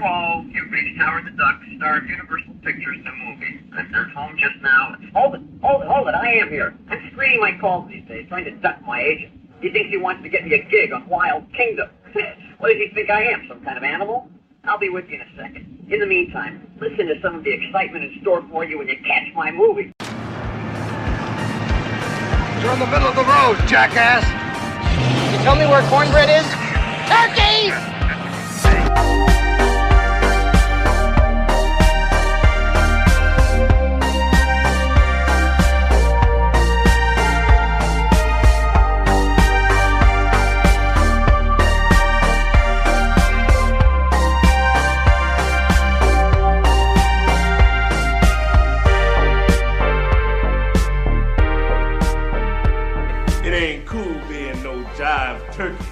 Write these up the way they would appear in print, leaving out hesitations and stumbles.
Hello, you've reached Howard the Duck, star of Universal Pictures and Movies. I'm sent home just now. Hold it, I am here. I'm screening my calls these days, trying to duck my agent. He thinks he wants to get me a gig on Wild Kingdom. What does he think I am, some kind of animal? I'll be with you in a second. In the meantime, listen to some of the excitement in store for you when you catch my movie. You're in the middle of the road, jackass! You tell me where cornbread is? Turkey! Turkey,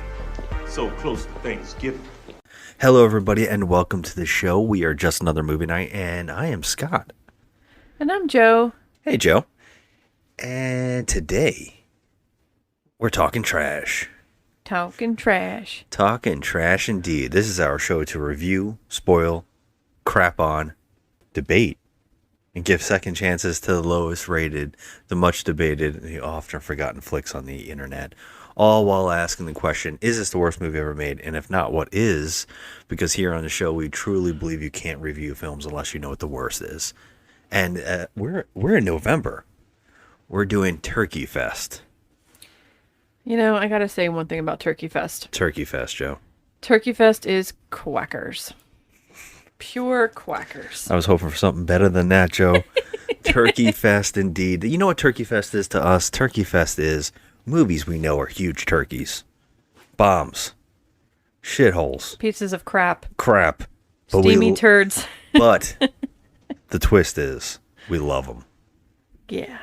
so close to Thanksgiving. Hello, everybody, and welcome to the show. We are Just Another Movie Night, and I am Scott. And I'm Joe. Hey, Joe. And today, we're talking trash. Talking trash. Talking trash indeed. This is our show to review, spoil, crap on, debate, and give second chances to the lowest rated, the much debated, and the often forgotten flicks on the internet. All while asking the question, is this the worst movie ever made? And if not, what is? Because here on the show, we truly believe you can't review films unless you know what the worst is. And we're in November. We're doing Turkey Fest. You know, I gotta say one thing about Turkey Fest. Turkey Fest, Joe. Turkey Fest is quackers. Pure quackers. I was hoping for something better than that, Joe. Turkey Fest, indeed. You know what Turkey Fest is to us? Turkey Fest is movies we know are huge turkeys. Bombs. Shitholes. Pieces of crap. Crap. But steamy turds. But the twist is, we love them. Yeah.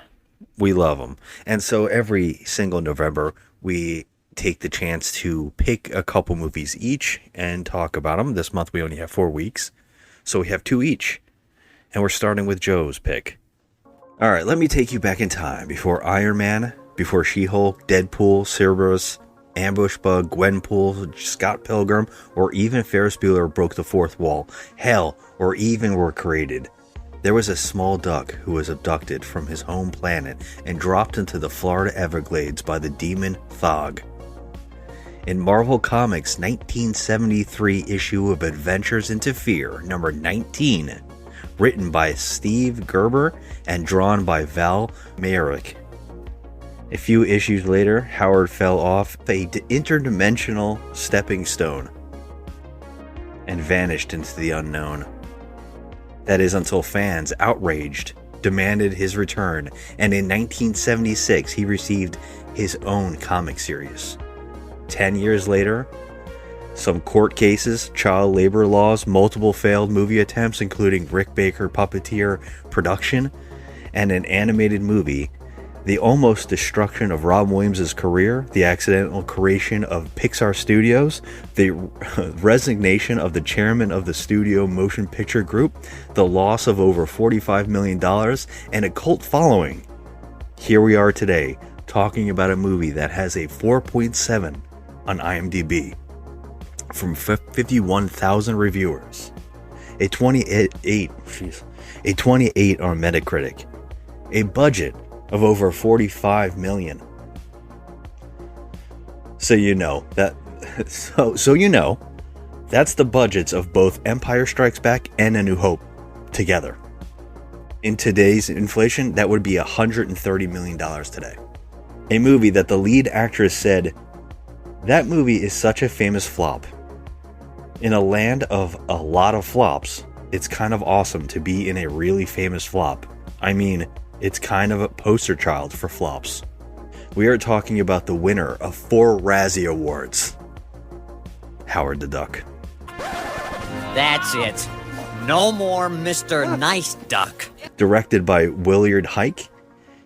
We love them. And so every single November, we take the chance to pick a couple movies each and talk about them. This month we only have 4 weeks, so we have 2 each. And we're starting with Joe's pick. All right, let me take you back in time before Iron Man, before She-Hulk, Deadpool, Cerberus, Ambush Bug, Gwenpool, Scott Pilgrim, or even Ferris Bueller broke the fourth wall. Hell, or even were created. There was a small duck who was abducted from his home planet and dropped into the Florida Everglades by the demon Thog. In Marvel Comics' 1973 issue of Adventures into Fear, number 19, written by Steve Gerber and drawn by Val Mayerik. A few issues later, Howard fell off a interdimensional stepping stone and vanished into the unknown. That is until fans, outraged, demanded his return, and in 1976 he received his own comic series. 10 years later, some court cases, child labor laws, multiple failed movie attempts including Rick Baker puppeteer production, and an animated movie, the almost destruction of Rob Williams' career, the accidental creation of Pixar Studios, the resignation of the chairman of the studio motion picture group, the loss of over $45 million, and a cult following. Here we are today, talking about a movie that has a 4.7 on IMDb from 51,000 reviewers, a 28 on Metacritic, a budget of over 45 million. So you know that that's the budgets of both Empire Strikes Back and A New Hope together. In today's inflation, that would be $130 million today. A movie that the lead actress said, "That movie is such a famous flop. In a land of a lot of flops, it's kind of awesome to be in a really famous flop. I mean, it's kind of a poster child for flops." We are talking about the winner of 4 Razzie Awards, Howard the Duck. That's it. No more Mr. Nice Duck. Directed by Willard Huyck,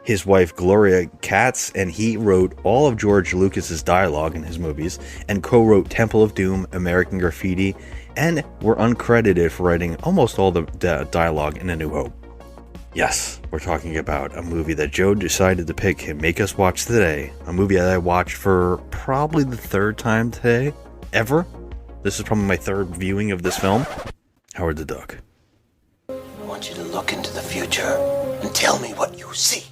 his wife Gloria Katz, and he wrote all of George Lucas's dialogue in his movies and co-wrote Temple of Doom, American Graffiti, and were uncredited for writing almost all the dialogue in A New Hope. Yes, we're talking about a movie that Joe decided to pick and make us watch today. A movie that I watched for probably the 3rd time today, ever. This is probably my 3rd viewing of this film. Howard the Duck. I want you to look into the future and tell me what you see.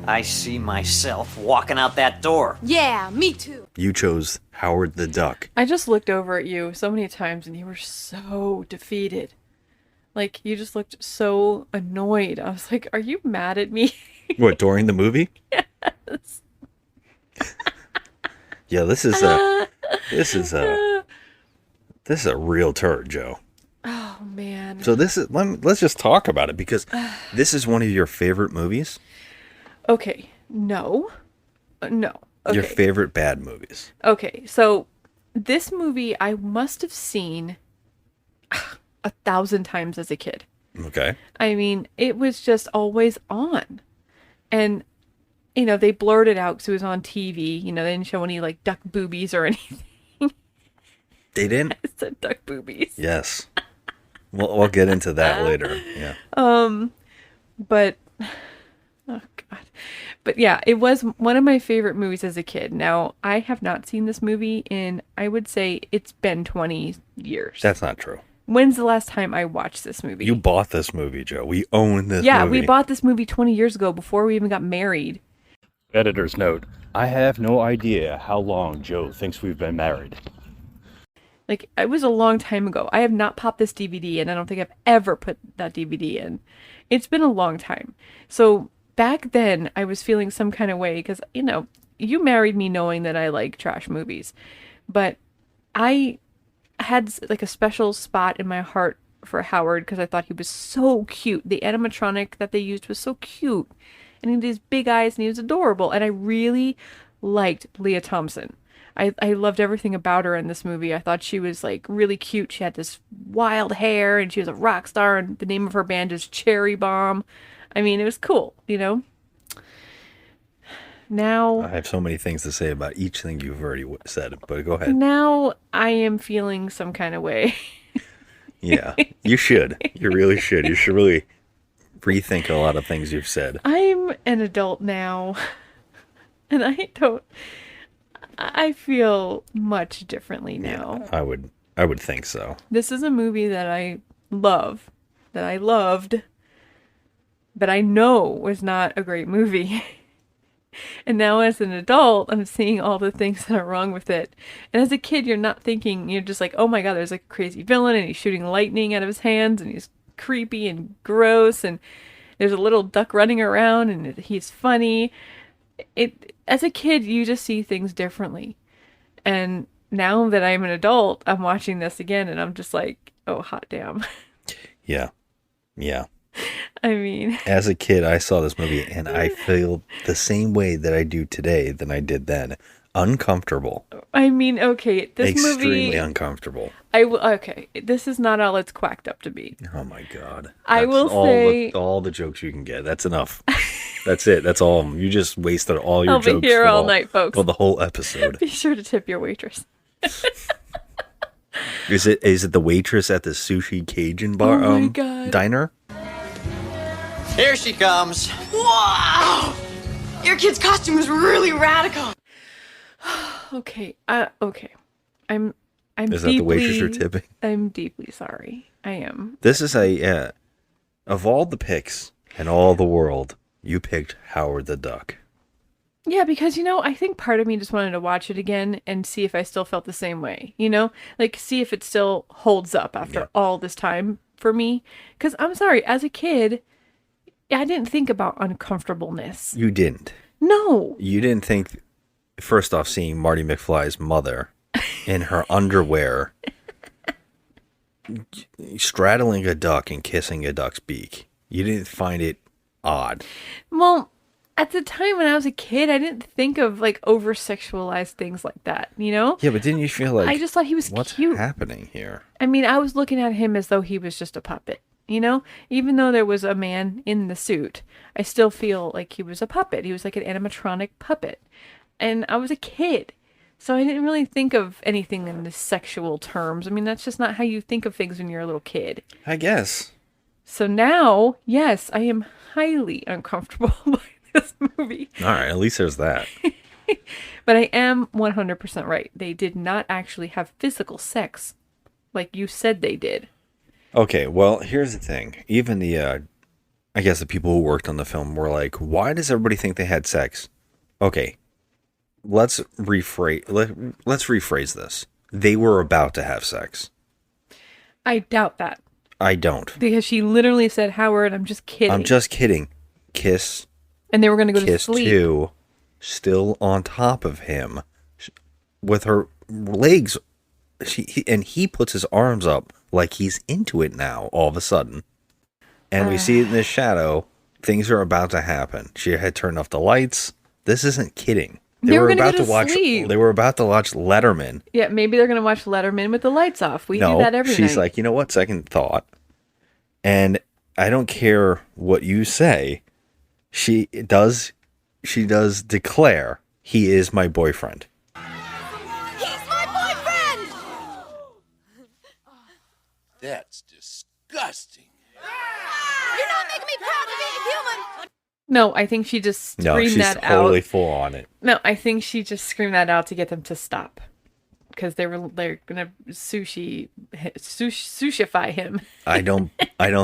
I see myself walking out that door. Yeah, me too. You chose Howard the Duck. I just looked over at you so many times and you were so defeated. Like, you just looked so annoyed. I was like, are you mad at me? What, during the movie? Yes. Yeah, this is a real turd, Joe. Oh, man. So let's just talk about it, because this is one of your favorite movies. Okay. No. No. Okay. Your favorite bad movies. Okay. So this movie I must have seen 1,000 times as a kid. Okay. I mean, it was just always on. And, you know, they blurred it out because it was on TV. You know, they didn't show any, like, duck boobies or anything. They didn't? I said duck boobies. Yes. We'll get into that later. Yeah. But, oh, God. But, yeah, it was one of my favorite movies as a kid. Now, I have not seen this movie in, I would say, it's been 20 years. That's not true. When's the last time I watched this movie? You bought this movie, Joe. We own this movie. Yeah, we bought this movie 20 years ago before we even got married. Editor's note. I have no idea how long Joe thinks we've been married. Like, it was a long time ago. I have not popped this DVD in. I don't think I've ever put that DVD in. It's been a long time. So back then, I was feeling some kind of way because, you know, you married me knowing that I like trash movies. But I had, like, a special spot in my heart for Howard because I thought he was so cute. The animatronic that they used was so cute. And he had these big eyes and he was adorable. And I really liked Leah Thompson. I loved everything about her in this movie. I thought she was, like, really cute. She had this wild hair and she was a rock star and the name of her band is Cherry Bomb. I mean, it was cool, you know? Now, I have so many things to say about each thing you've already said, but go ahead. now I am feeling some kind of way. Yeah, you should. You really should. You should really rethink a lot of things you've said. I'm an adult now, and I feel much differently now. Yeah, I would think so. This is a movie that I love, that I loved, but I know was not a great movie. And now as an adult, I'm seeing all the things that are wrong with it. And as a kid, you're not thinking, you're just like, oh my God, there's like a crazy villain and he's shooting lightning out of his hands and he's creepy and gross and there's a little duck running around and he's funny. As a kid, you just see things differently. And now that I'm an adult, I'm watching this again and I'm just like, oh, hot damn. Yeah. Yeah. I mean, as a kid, I saw this movie and I feel the same way that I do today than I did then. Uncomfortable. I mean, okay, this extremely movie, uncomfortable. okay, this is not all it's quacked up to be. Oh my God. I will say all the jokes you can get. That's enough. That's it. That's all. You just wasted all your I'll jokes. be here all night, folks. For the whole episode. Be sure to tip your waitress. Is it the waitress at the sushi Cajun bar? Oh my God. Diner? Here she comes. Wow! Your kid's costume is really radical. Okay. Okay. I'm Is deeply, that the waitress you're tipping? I'm deeply sorry. I am. This is of all the picks in all the world, you picked Howard the Duck. Yeah, because, you know, I think part of me just wanted to watch it again and see if I still felt the same way, you know? Like, see if it still holds up after all this time for me. Because I'm sorry, as a kid, I didn't think about uncomfortableness. You didn't. No. You didn't think, first off, seeing Marty McFly's mother in her underwear straddling a duck and kissing a duck's beak. You didn't find it odd. Well, at the time when I was a kid, I didn't think of, like, over-sexualized things like that, you know? Yeah, but didn't you feel like... I just thought he was what's cute. happening here? I mean, I was looking at him as though he was just a puppet, you know? Even though there was a man in the suit, I still feel like he was a puppet. He was like an animatronic puppet. And I was a kid, so I didn't really think of anything in the sexual terms. I mean, that's just not how you think of things when you're a little kid. I guess. So now, yes, I am highly uncomfortable by this movie. All right, at least there's that. But I am 100% right. They did not actually have physical sex like you said they did. Okay, well, here's the thing. Even I guess the people who worked on the film were like, why does everybody think they had sex? Okay, let's rephrase this. They were about to have sex. I doubt that. I don't. Because she literally said, Howard, I'm just kidding. I'm just kidding. Kiss. And they were going to go to Kiss sleep. 2, still on top of him, with her legs. He puts his arms up like he's into it now, all of a sudden. And we see it in the shadow. Things are about to happen. She had turned off the lights. This isn't kidding. They were about to watch. They were about to watch Letterman. Yeah, maybe they're going to watch Letterman with the lights off. We do that every night. She's like, you know what? Second thought. And I don't care what you say. She does declare he is my boyfriend. He's my boyfriend! That's disgusting. You're not making me proud to be a human! No, I think she just screamed that out. No, she's totally full on it. No, I think she just screamed that out to get them to stop. Because they're gonna sushify him. I don't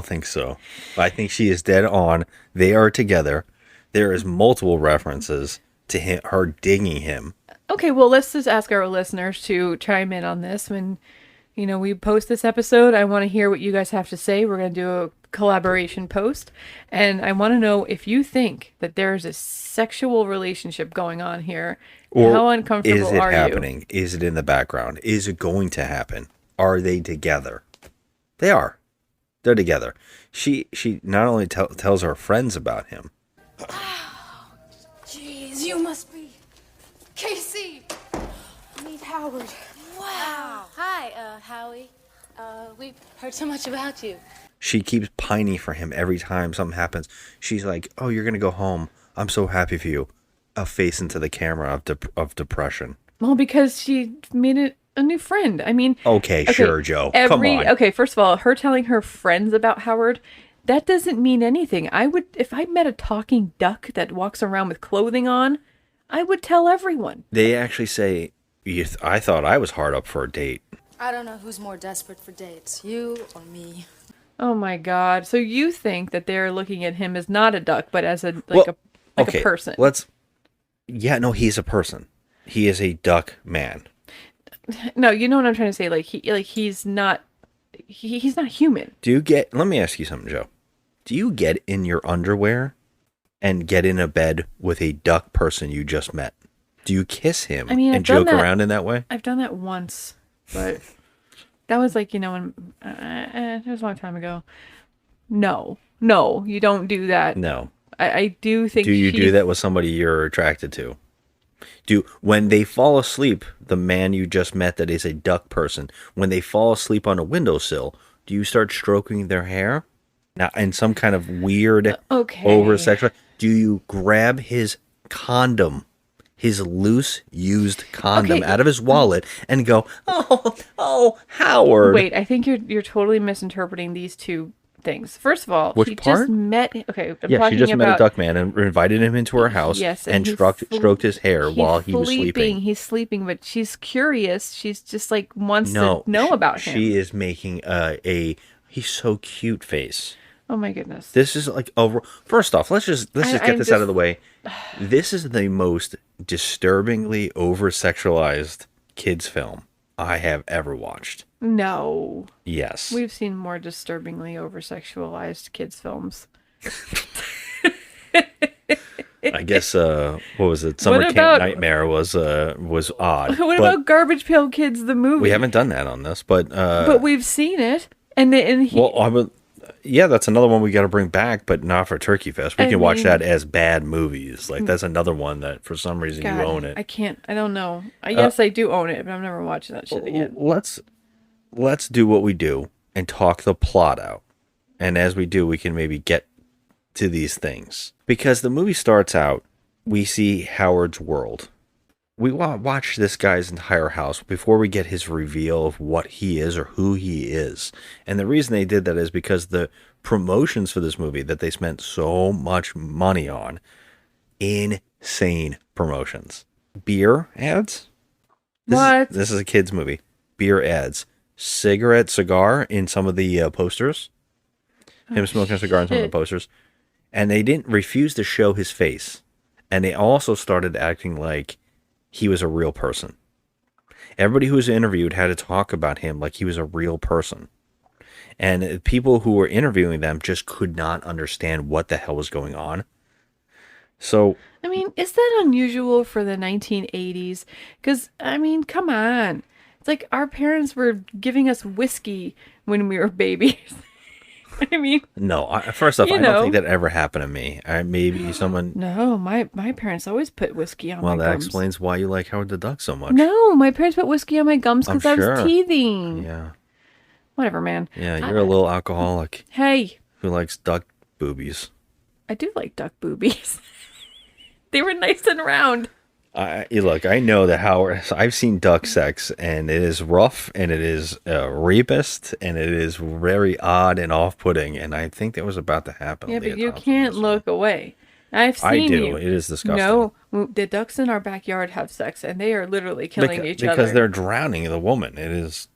think so. I think she is dead on. They are together. There is multiple references to her digging him. Okay, well, let's just ask our listeners to chime in on this. When we post this episode, I want to hear what you guys have to say. We're gonna do a collaboration post, and I want to know if you think that there is a sexual relationship going on here. Or how uncomfortable is it are happening? Is it in the background? Is it going to happen? Are they together? They are. They're together. She not only tells her friends about him. Jeez, you must be Casey. Meet Howard. Wow. Hi, Howie. We've heard so much about you. She keeps pining for him every time something happens. She's like, "Oh, you're gonna go home. I'm so happy for you." A face into the camera of depression. Well, because she made it a new friend. I mean, okay, sure, Joe. Come on. Okay, first of all, her telling her friends about Howard, that doesn't mean anything. If I met a talking duck that walks around with clothing on, I would tell everyone. They actually say, I thought I was hard up for a date. I don't know who's more desperate for dates, you or me. Oh my God! So you think that they're looking at him as not a duck, but as a person? Yeah, no, he's a person. He is a duck man. No, you know what I'm trying to say. He's not human. Let me ask you something, Joe. Do you get in your underwear and get in a bed with a duck person you just met? Do you kiss him and joke around in that way? I've done that once, but that was when it was a long time ago. No, you don't do that. No. I do think. Do you do that with somebody you're attracted to? When they fall asleep, the man you just met that is a duck person, when they fall asleep on a windowsill, do you start stroking their hair? Now, in some kind of weird, over-sexual, do you grab his condom, his loose, used condom out of his wallet and go, oh, Howard? Wait, I think you're totally misinterpreting these two things. First of all, Which part? Just met. Okay, she just met a duck man and invited him into her house. Yes, and stroked his hair while he was sleeping. He's sleeping, but she's curious. She's just wants to know about him. She is making he's so cute face. Oh my goodness! This is first off, let's just get this out of the way. This is the most disturbingly over-sexualized kids film I have ever watched. No. Yes. We've seen more disturbingly over-sexualized kids films. I guess what was it? Summer Camp Nightmare was odd. What about Garbage Pail Kids the movie? We haven't done that on this, but we've seen it. That's another one we got to bring back, but not for Turkey Fest. We can watch that as bad movies. That's another one that for some reason you own it. I can't. I don't know. Yes, I do own it, but I'm never watching that shit again. Let's do what we do and talk the plot out. And as we do, we can maybe get to these things. Because the movie starts out, we see Howard's world. We watch this guy's entire house before we get his reveal of what he is or who he is. And the reason they did that is because the promotions for this movie that they spent so much money on, insane promotions. Beer ads? This is a kid's movie. Beer ads. cigar in some of the posters. Him smoking a cigar in some of the posters. And they didn't refuse to show his face. And they also started acting like he was a real person. Everybody who was interviewed had to talk about him like he was a real person. And people who were interviewing them just could not understand what the hell was going on. So, I mean, is that unusual for the 1980s? Because, I mean, come on. It's like our parents were giving us whiskey when we were babies. I mean, no. First off, I don't think that ever happened to me. Maybe someone. No, my parents always put whiskey on my gums. Well, that explains why you like Howard the Duck so much. No, my parents put whiskey on my gums because I was teething. Yeah. Whatever, man. Yeah, you're a little alcoholic. Hey. Who likes duck boobies? I do like duck boobies. They were nice and round. Look, I know that Howard. I've seen duck sex, and it is rough, and it is rapist, and it is very odd and off-putting. And I think that was about to happen. Yeah, but you can't look away. I've seen I do. You. It is disgusting. No, the ducks in our backyard have sex, and they are literally killing each other because they're drowning the woman. It is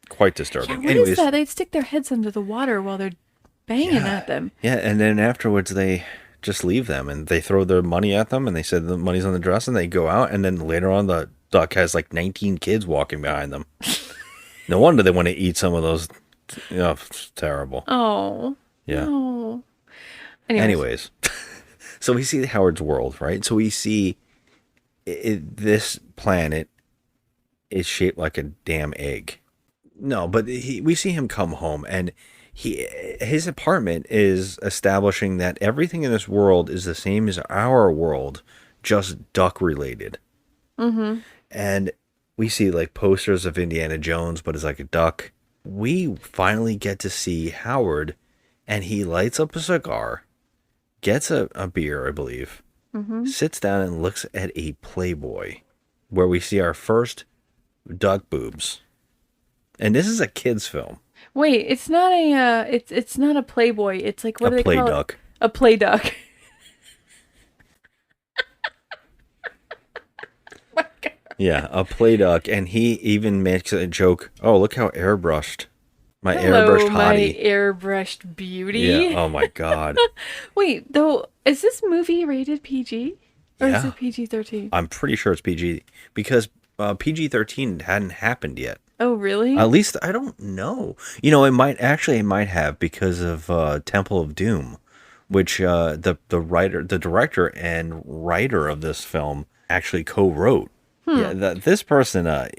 quite disturbing. Yeah, what is that? They'd stick their heads under the water while they're banging at them. Yeah, and then afterwards they just leave them and they throw their money at them and they said the money's on the dress and they go out, and then later on the duck has like 19 kids walking behind them. No wonder they want to eat some of those. It's terrible. Oh. Yeah. No. Anyways. So we see Howard's world, right? So we see this planet is shaped like a damn egg. No, but we see him come home, and his apartment is establishing that everything in this world is the same as our world, just duck related. Mm-hmm. And we see like posters of Indiana Jones, but it's like a duck. We finally get to see Howard, and he lights up a cigar, gets a beer, I believe, sits down and looks at a Playboy, where we see our first duck boobs. And this is a kid's film. Wait, it's not a it's not a Playboy. It's like, what do they call duck. It? A play duck. Yeah, a play duck, and he even makes a joke. Oh, look how airbrushed. My airbrushed hottie. My airbrushed beauty. Yeah, oh my god. Wait, though, is this movie rated PG? Or is it PG-13? I'm pretty sure it's PG, because PG-13 hadn't happened yet. Oh, really? At least, I don't know. It might have, because of Temple of Doom, which the director and writer of this film actually co-wrote. Yeah, this person, a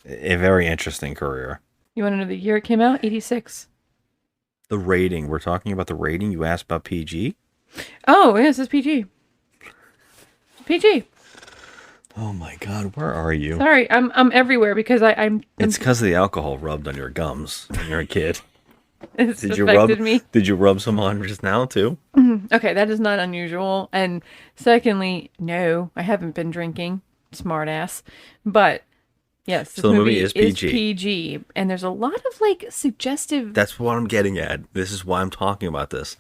very interesting career. You want to know the year it came out? 86. The rating. We're talking about the rating. You asked about PG? Oh, yes, it's PG. PG. Oh my god, where are you? Sorry, I'm everywhere because I'm It's because of the alcohol rubbed on your gums when you're a kid. It's affected me. Did you rub some on just now too? Okay, that is not unusual. And secondly, no, I haven't been drinking. Smart ass. But yes, this so the movie is PG. And there's a lot of like suggestive. That's what I'm getting at. This is why I'm talking about this.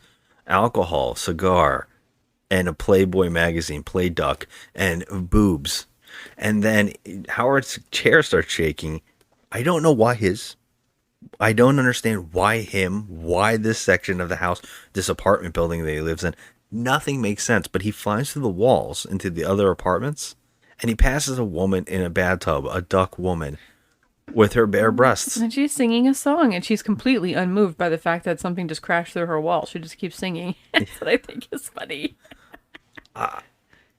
Alcohol, cigar, and a Playboy magazine, Play Duck, and boobs. And then Howard's chair starts shaking. I don't know why I don't understand why this section of the house, this apartment building that he lives in, nothing makes sense. But he flies through the walls into the other apartments, and he passes a woman in a bathtub, a duck woman, with her bare breasts. And she's singing a song, and she's completely unmoved by the fact that something just crashed through her wall. She just keeps singing. That's what I think is funny.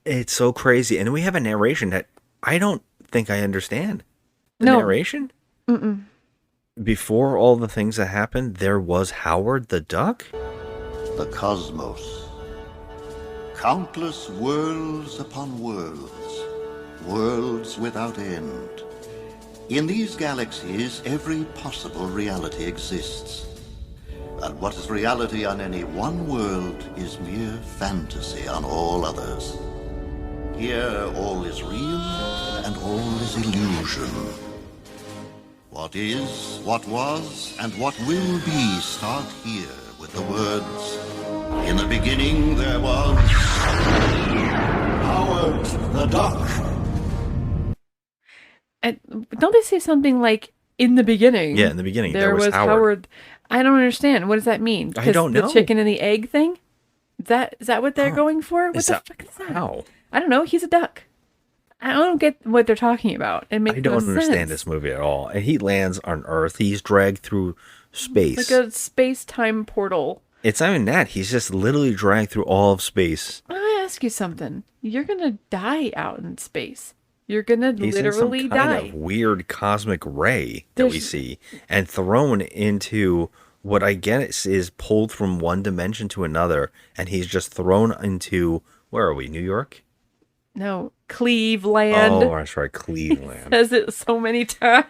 It's so crazy. And we have a narration that I don't think I understand. Narration? Mm-mm. Before all the things that happened, there was Howard the Duck? The cosmos. Countless worlds upon worlds. Worlds without end. In these galaxies, every possible reality exists. And what is reality on any one world is mere fantasy on all others. Here, all is real and all is illusion. What is, what was, and what will be start here with the words, in the beginning there was Howard the Duck. And don't they say something like, in the beginning. Yeah, in the beginning. There was Howard. I don't understand. What does that mean? I don't know. The chicken and the egg thing? Is that what they're going for? What the fuck is that? How? I don't know. He's a duck. I don't get what they're talking about. It makes I don't no understand sense. this movie at all. And he lands on Earth. He's dragged through space. Like a space-time portal. It's not even that. He's just literally dragged through all of space. I ask you something. You're gonna die out in space. You're gonna He's literally in some kind die. of weird cosmic ray that we see, and thrown into what I guess is pulled from one dimension to another, and he's just thrown into, where are we? New York? No, Cleveland. Oh, that's right, Cleveland. Says it so many times.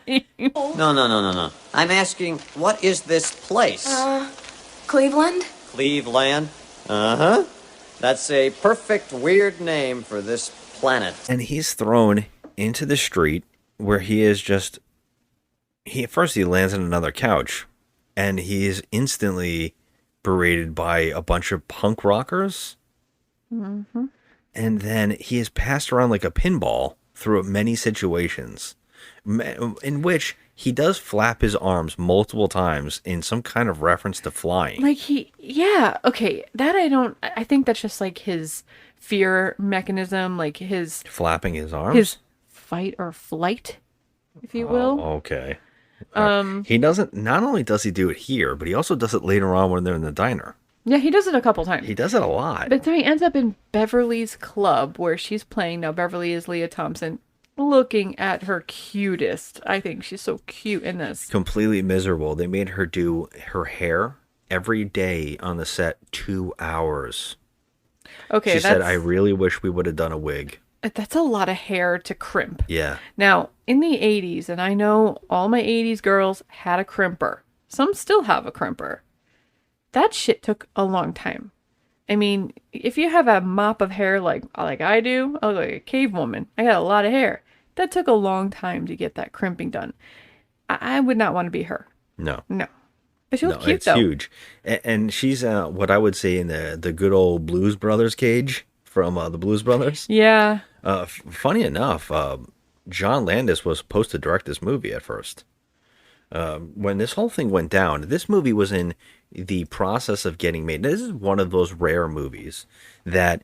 No. I'm asking, what is this place? Cleveland? Cleveland? Uh-huh. That's a perfect weird name for this planet. And he's thrown into the street where he is just... First he lands on another couch, and he is instantly berated by a bunch of punk rockers. Mm-hmm. And then he is passed around like a pinball through many situations, in which he does flap his arms multiple times in some kind of reference to flying. Like okay, that I think that's just like his fear mechanism, like his... Flapping his arms? His fight or flight, if you will. Okay. He doesn't, not only does he do it here, but he also does it later on when they're in the diner. Yeah, he does it a couple times. He does it a lot. But then he ends up in Beverly's club where she's playing. Now, Beverly is Leah Thompson, looking at her cutest. I think she's so cute in this. Completely miserable. They made her do her hair every day on the set 2 hours. Okay, she said, I really wish we would have done a wig. That's a lot of hair to crimp. Yeah. Now, in the 80s, and I know all my 80s girls had a crimper. Some still have a crimper. That shit took a long time. I mean, if you have a mop of hair like I do, I look like a cave woman. I got a lot of hair. That took a long time to get that crimping done. I would not want to be her. No. But she looks cute, though. It's huge. And she's what I would say in the good old Blues Brothers cage from the Blues Brothers. Yeah. Funny enough, John Landis was supposed to direct this movie at first. When this whole thing went down, this movie was in the process of getting made. This is one of those rare movies that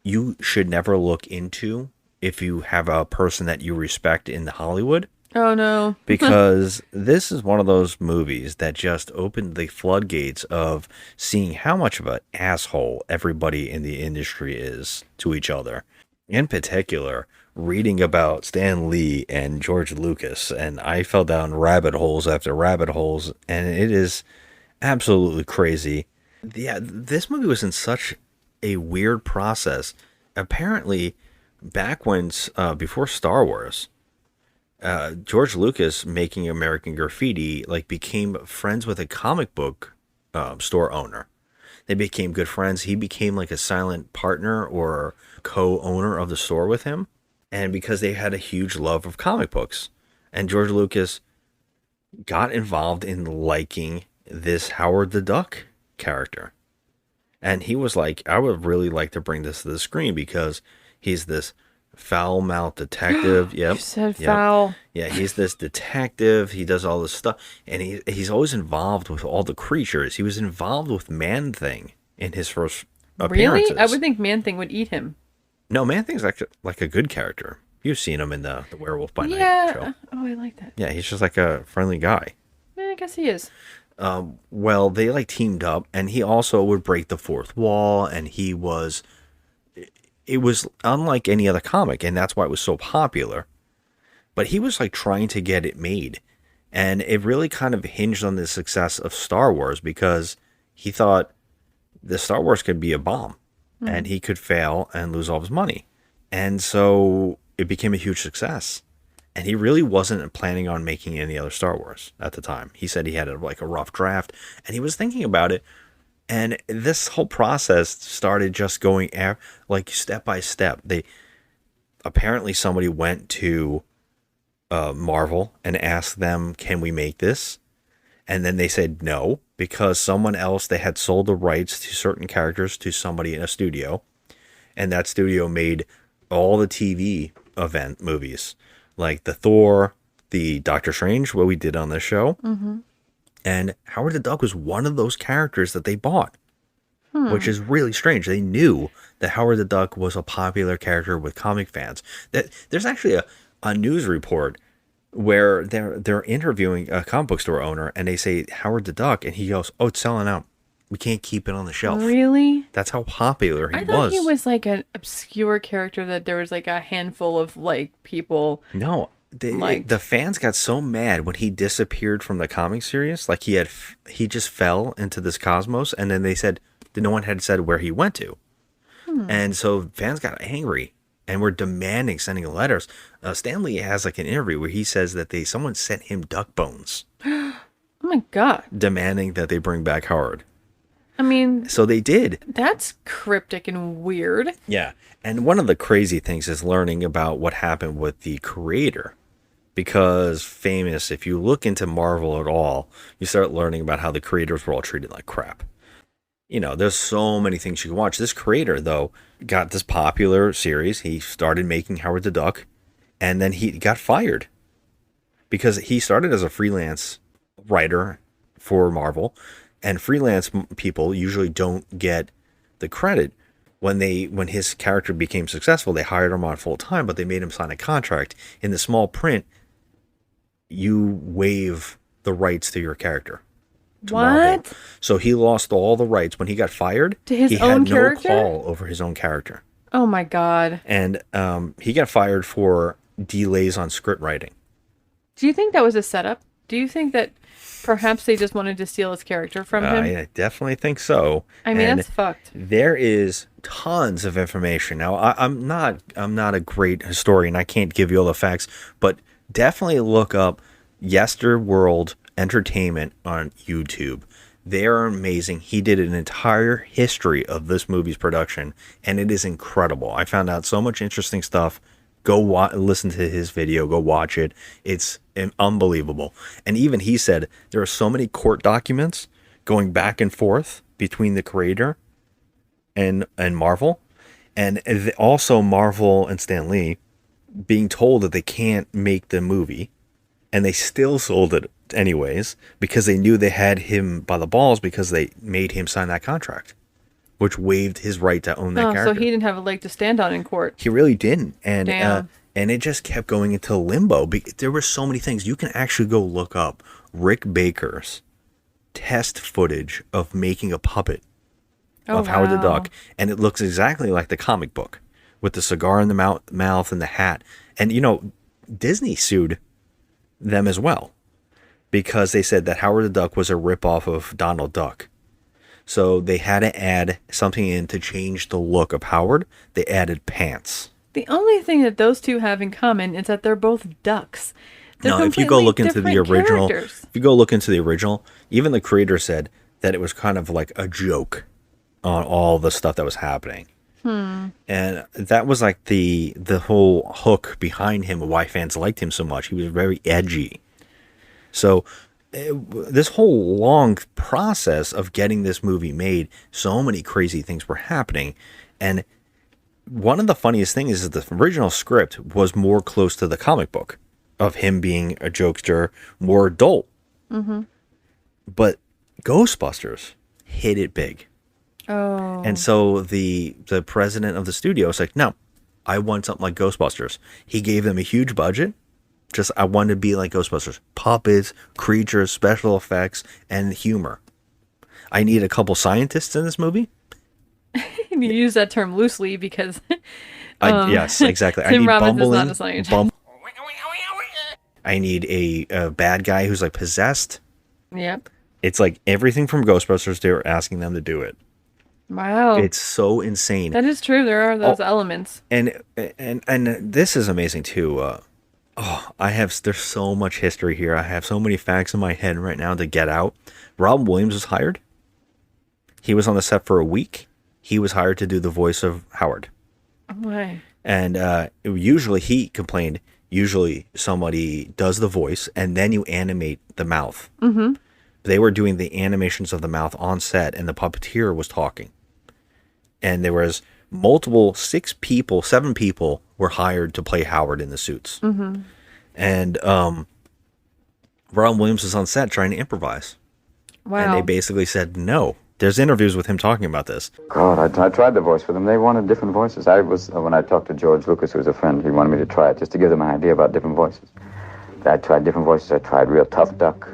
you should never look into if you have a person that you respect in Hollywood. Oh, no. Because this is one of those movies that just opened the floodgates of seeing how much of an asshole everybody in the industry is to each other. In particular, reading about Stan Lee and George Lucas, and I fell down rabbit holes after rabbit holes, and it is absolutely crazy. Yeah, this movie was in such a weird process. Apparently, back when, before Star Wars, George Lucas, making American Graffiti, became friends with a comic book store owner. They became good friends. He became like a silent partner or co-owner of the store with him. And because they had a huge love of comic books. And George Lucas got involved in liking this Howard the Duck character. And he was like, I would really like to bring this to the screen because he's this foul-mouthed detective. Yep. You said foul. Yeah, he's this detective. He does all this stuff. And he's always involved with all the creatures. He was involved with Man-Thing in his first appearances. Really? I would think Man-Thing would eat him. No, Man-Thing's like a good character. You've seen him in the Werewolf by Night show. Oh, I like that. Yeah, he's just like a friendly guy. I guess he is. Well, they teamed up, and he also would break the fourth wall, and it was unlike any other comic, and that's why it was so popular. But he was trying to get it made, and it really kind of hinged on the success of Star Wars because he thought the Star Wars could be a bomb, and he could fail and lose all his money. And so it became a huge success. And he really wasn't planning on making any other Star Wars at the time. He said he had a rough draft, and he was thinking about it. And this whole process started just going step by step. Apparently somebody went to Marvel and asked them, can we make this? And then they said no, because someone else, they had sold the rights to certain characters to somebody in a studio. And that studio made all the TV event movies, like the Thor, the Doctor Strange, what we did on this show. Mm-hmm. And Howard the Duck was one of those characters that they bought, which Hmm. is really strange. They knew that Howard the Duck was a popular character with comic fans. That there's actually a news report where they're interviewing a comic book store owner, and they say Howard the Duck, and he goes, "Oh, it's selling out. We can't keep it on the shelf." Really? That's how popular he I thought was. he was like an obscure character that there was like a handful of like people. No, the fans got so mad when he disappeared from the comic series. Like he just fell into this cosmos, and then they said that no one had said where he went to, and so fans got angry and were demanding, sending letters. Stan Lee has like an interview where he says that someone sent him duck bones, Oh my god! demanding that they bring back Howard. I mean, So they did. that's cryptic and weird. Yeah. And one of the crazy things is learning about what happened with the creator. Because famous, if you look into Marvel at all, you start learning about how the creators were all treated like crap. You know, there's so many things you can watch. This creator, though, got this popular series. He started making Howard the Duck, and then he got fired. Because he started as a freelance writer for Marvel, and freelance people usually don't get the credit. When his character became successful, they hired him on full time, but they made him sign a contract. In the small print, you waive the rights to your character. To Marvel. What? So he lost all the rights when he got fired. To his he own had no character? call over his own character, Oh my god! and he got fired for delays on script writing. Do you think that was a setup? Do you think that perhaps they just wanted to steal his character from him? I definitely think so. I mean, And that's fucked. there is tons of information. Now, I'm not a great historian. I can't give you all the facts, but definitely look up Yesterworld Entertainment on YouTube. They are amazing. He did an entire history of this movie's production, and it is incredible. I found out so much interesting stuff. Go listen to his video. Go watch it. It's unbelievable. And even he said there are so many court documents going back and forth between the creator and Marvel, and also Marvel and Stan Lee being told that they can't make the movie, and they still sold it anyways because they knew they had him by the balls because they made him sign that contract, which waived his right to own that Oh, character. so he didn't have a leg to stand on in court. He really didn't, and Damn. and it just kept going into limbo. There were so many things. You can actually go look up Rick Baker's test footage of making a puppet of Howard the wow. Duck, and it looks exactly like the comic book with the cigar in the mouth and the hat. And you know, Disney sued them as well because they said that Howard the Duck was a ripoff of Donald Duck. So they had to add something in to change the look of Howard. They added pants. The only thing that those two have in common is that they're both ducks. They're Now, if you go completely look into the different original, characters. if you go look into the original, even the creator said that it was kind of like a joke on all the stuff that was happening. And that was like the whole hook behind him, why fans liked him so much. He was very edgy. So this whole long process of getting this movie made, so many crazy things were happening. And one of the funniest things is that the original script was more close to the comic book of him being a jokester, more adult. Mm-hmm. But Ghostbusters hit it big. Oh. And so the president of the studio was like, no, I want something like Ghostbusters. He gave them a huge budget. Just, I wanted to be like Ghostbusters. Puppets, creatures, special effects, and humor. I need a couple scientists in this movie. You use that term loosely because yes, exactly. I Tim need Robbins is bumbling. not a scientist. I need a bad guy who's like possessed. Yep. It's like everything from Ghostbusters. They were asking them to do it. Wow. It's so insane. That is true. There are those elements. And this is amazing too. There's so much history here. I have so many facts in my head right now to get out. Rob Williams was hired. He was on the set for a week. He was hired to do the voice of Howard. Oh my. And usually he complained, usually somebody does the voice and then you animate the mouth. Mm-hmm. They were doing the animations of the mouth on set and the puppeteer was talking. And there was seven people were hired to play Howard in the suits. Mm-hmm. And Ron Williams was on set trying to improvise. Wow. And they basically said no. There's interviews with him talking about this. God, I tried the voice for them. They wanted different voices. When I talked to George Lucas, who was a friend, he wanted me to try it just to give them an idea about different voices. I tried different voices. I tried real tough duck.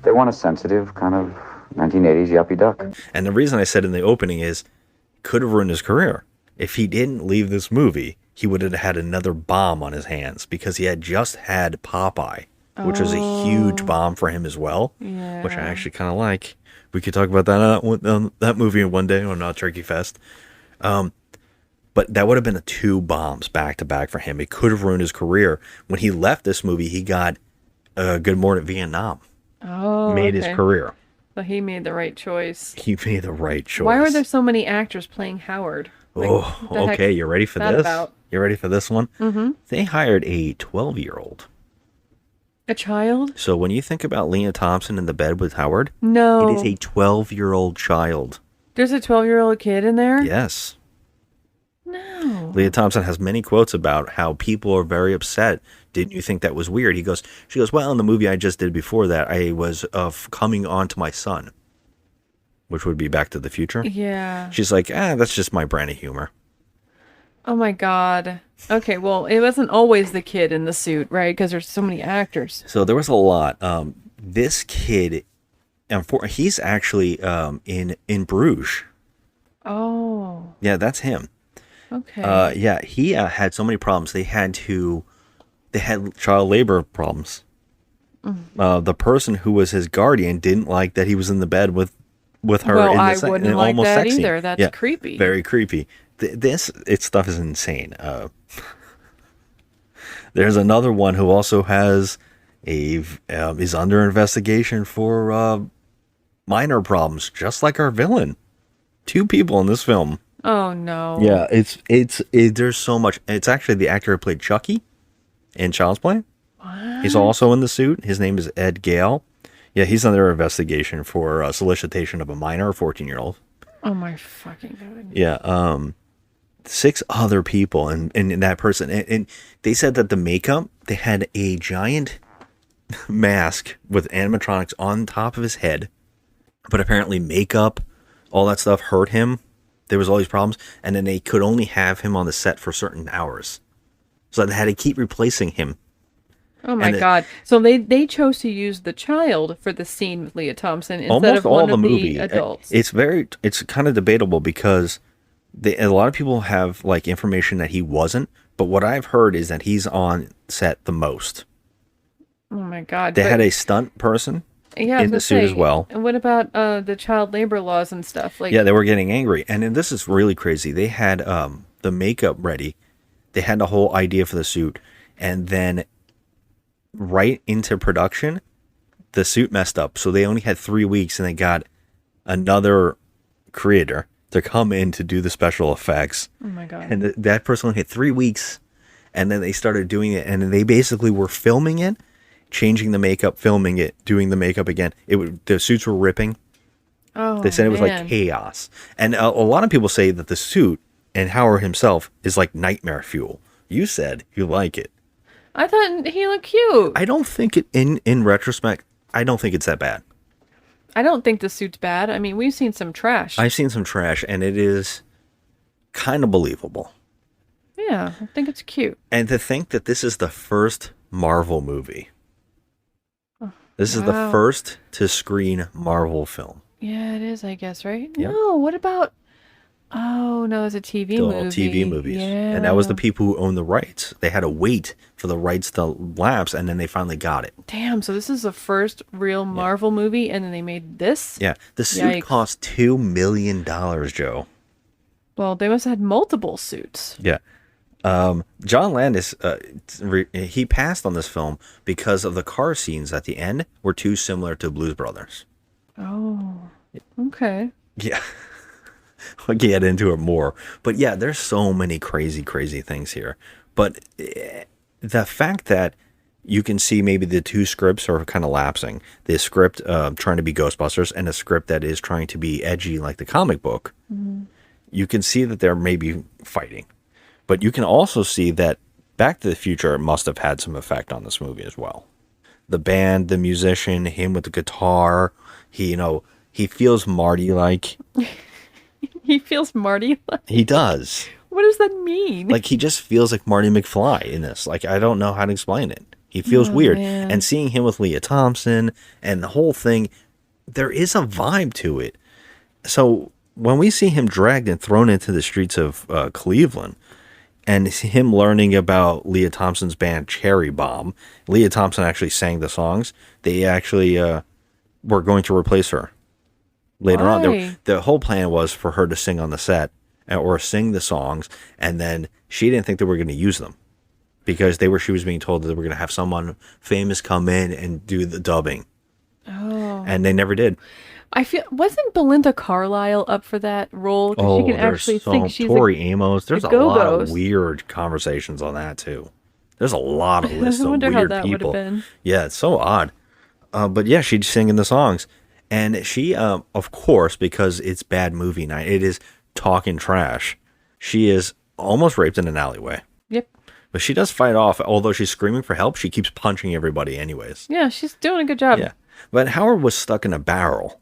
They want a sensitive kind of 1980s yuppie duck. And the reason I said in the opening is, could have ruined his career. If he didn't leave this movie, he would have had another bomb on his hands because he had just had Popeye, which was a huge bomb for him as well, which I actually kind of like. We could talk about that movie one day on Turkey Fest. But that would have been 2 bombs back to back for him. It could have ruined his career. When he left this movie, he got Good Morning Vietnam. Made his career. So he made the right choice. He made the right choice. Why were there so many actors playing Howard? Okay. You ready for this? You ready for this one? Mm-hmm. They hired a 12-year-old. A child? So when you think about Lena Thompson in the bed with Howard, no, it is a 12-year-old child. There's a 12-year-old kid in there? Yes. No. Lena Thompson has many quotes about how people are very upset. Didn't you think that was weird? She goes, well, in the movie I just did before that, I was coming on to my son, which would be Back to the Future. Yeah. She's like, that's just my brand of humor. Oh my God. Okay, well, it wasn't always the kid in the suit, right? Because there's so many actors. So there was a lot. This kid, he's actually in Bruges. Oh. Yeah, that's him. Okay. Yeah, he had so many problems. They had child labor problems. The person who was his guardian didn't like that he was in the bed with her. Well, in the I wouldn't like almost that sex scene. either. That's creepy. Very creepy. This stuff is insane. There's another one who also has is under investigation for minor problems, just like our villain. 2 people in this film. Oh no. Yeah, there's so much. It's actually the actor who played Chucky in Child's Play. What? He's also in the suit. His name is Ed Gale. Yeah, he's under investigation for solicitation of a minor, a 14-year-old. Oh my fucking God. Yeah, 6 other people and that person. And they said that the makeup, they had a giant mask with animatronics on top of his head. But apparently makeup, all that stuff hurt him. There was all these problems. And then they could only have him on the set for certain hours. So they had to keep replacing him. Oh my God. So they chose to use the child for the scene with Leah Thompson instead Almost of all one the of movie. the adults. It's kind of debatable because a lot of people have like information that he wasn't, but what I've heard is that he's on set the most. Oh my God. They had a stunt person in the suit as well. And what about the child labor laws and stuff? Yeah, they were getting angry. And then this is really crazy. They had the makeup ready. They had the whole idea for the suit. And then right into production, the suit messed up. So they only had 3 weeks and they got another creator to come in to do the special effects. Oh my God. And that person only had 3 weeks. And then they started doing it. And they basically were filming it, changing the makeup, filming it, doing the makeup again. The suits were ripping. Oh, they said it was like chaos. And a lot of people say that the suit and Howard himself is like nightmare fuel. You said you like it. I thought he looked cute. I don't think it, in retrospect, I don't think it's that bad. I don't think the suit's bad. I mean, we've seen some trash. I've seen some trash, and it is kind of believable. Yeah, I think it's cute. And to think that this is the first Marvel movie. This is the first to screen Marvel film. Yeah, it is, I guess, right? Yep. No, what about... Oh, no, it's a TV movie. TV movies. Yeah. And that was the people who owned the rights. They had to wait for the rights to lapse, and then they finally got it. Damn, so this is the first real Marvel movie, and then they made this? Yeah. The suit cost $2 million, Joe. Well, they must have had multiple suits. Yeah. John Landis, he passed on this film because of the car scenes at the end were too similar to Blues Brothers. Oh, okay. Yeah. I'll get into it more. But yeah, there's so many crazy, crazy things here. But the fact that you can see maybe the 2 scripts are kind of lapsing. The script trying to be Ghostbusters and a script that is trying to be edgy like the comic book. Mm-hmm. You can see that they're maybe fighting. But you can also see that Back to the Future must have had some effect on this movie as well. the band, the musician, him with the guitar. He feels Marty-like. He feels Marty-like? He does. What does that mean? Like, he just feels like Marty McFly in this. Like, I don't know how to explain it. He feels weird. Man. And seeing him with Leah Thompson and the whole thing, there is a vibe to it. So when we see him dragged and thrown into the streets of Cleveland, and him learning about Leah Thompson's band Cherry Bomb, Leah Thompson actually sang the songs. They actually were going to replace her later on. The whole plan was for her to sing on the set or sing the songs, and then she didn't think they were going to use them because she was being told that they were going to have someone famous come in and do the dubbing. Oh. And they never did. Wasn't Belinda Carlisle up for that role? She can actually think she's Tori Amos. There's a lot Go-Go's. of weird conversations on that too. There's a lot of lists I of wonder weird how that people. would have been. Yeah, it's so odd. But yeah, she'd sing in the songs, and she, of course, because it's bad movie night, it is talking trash. She is almost raped in an alleyway. Yep. But she does fight off. Although she's screaming for help, she keeps punching everybody anyways. Yeah, she's doing a good job. Yeah. But Howard was stuck in a barrel,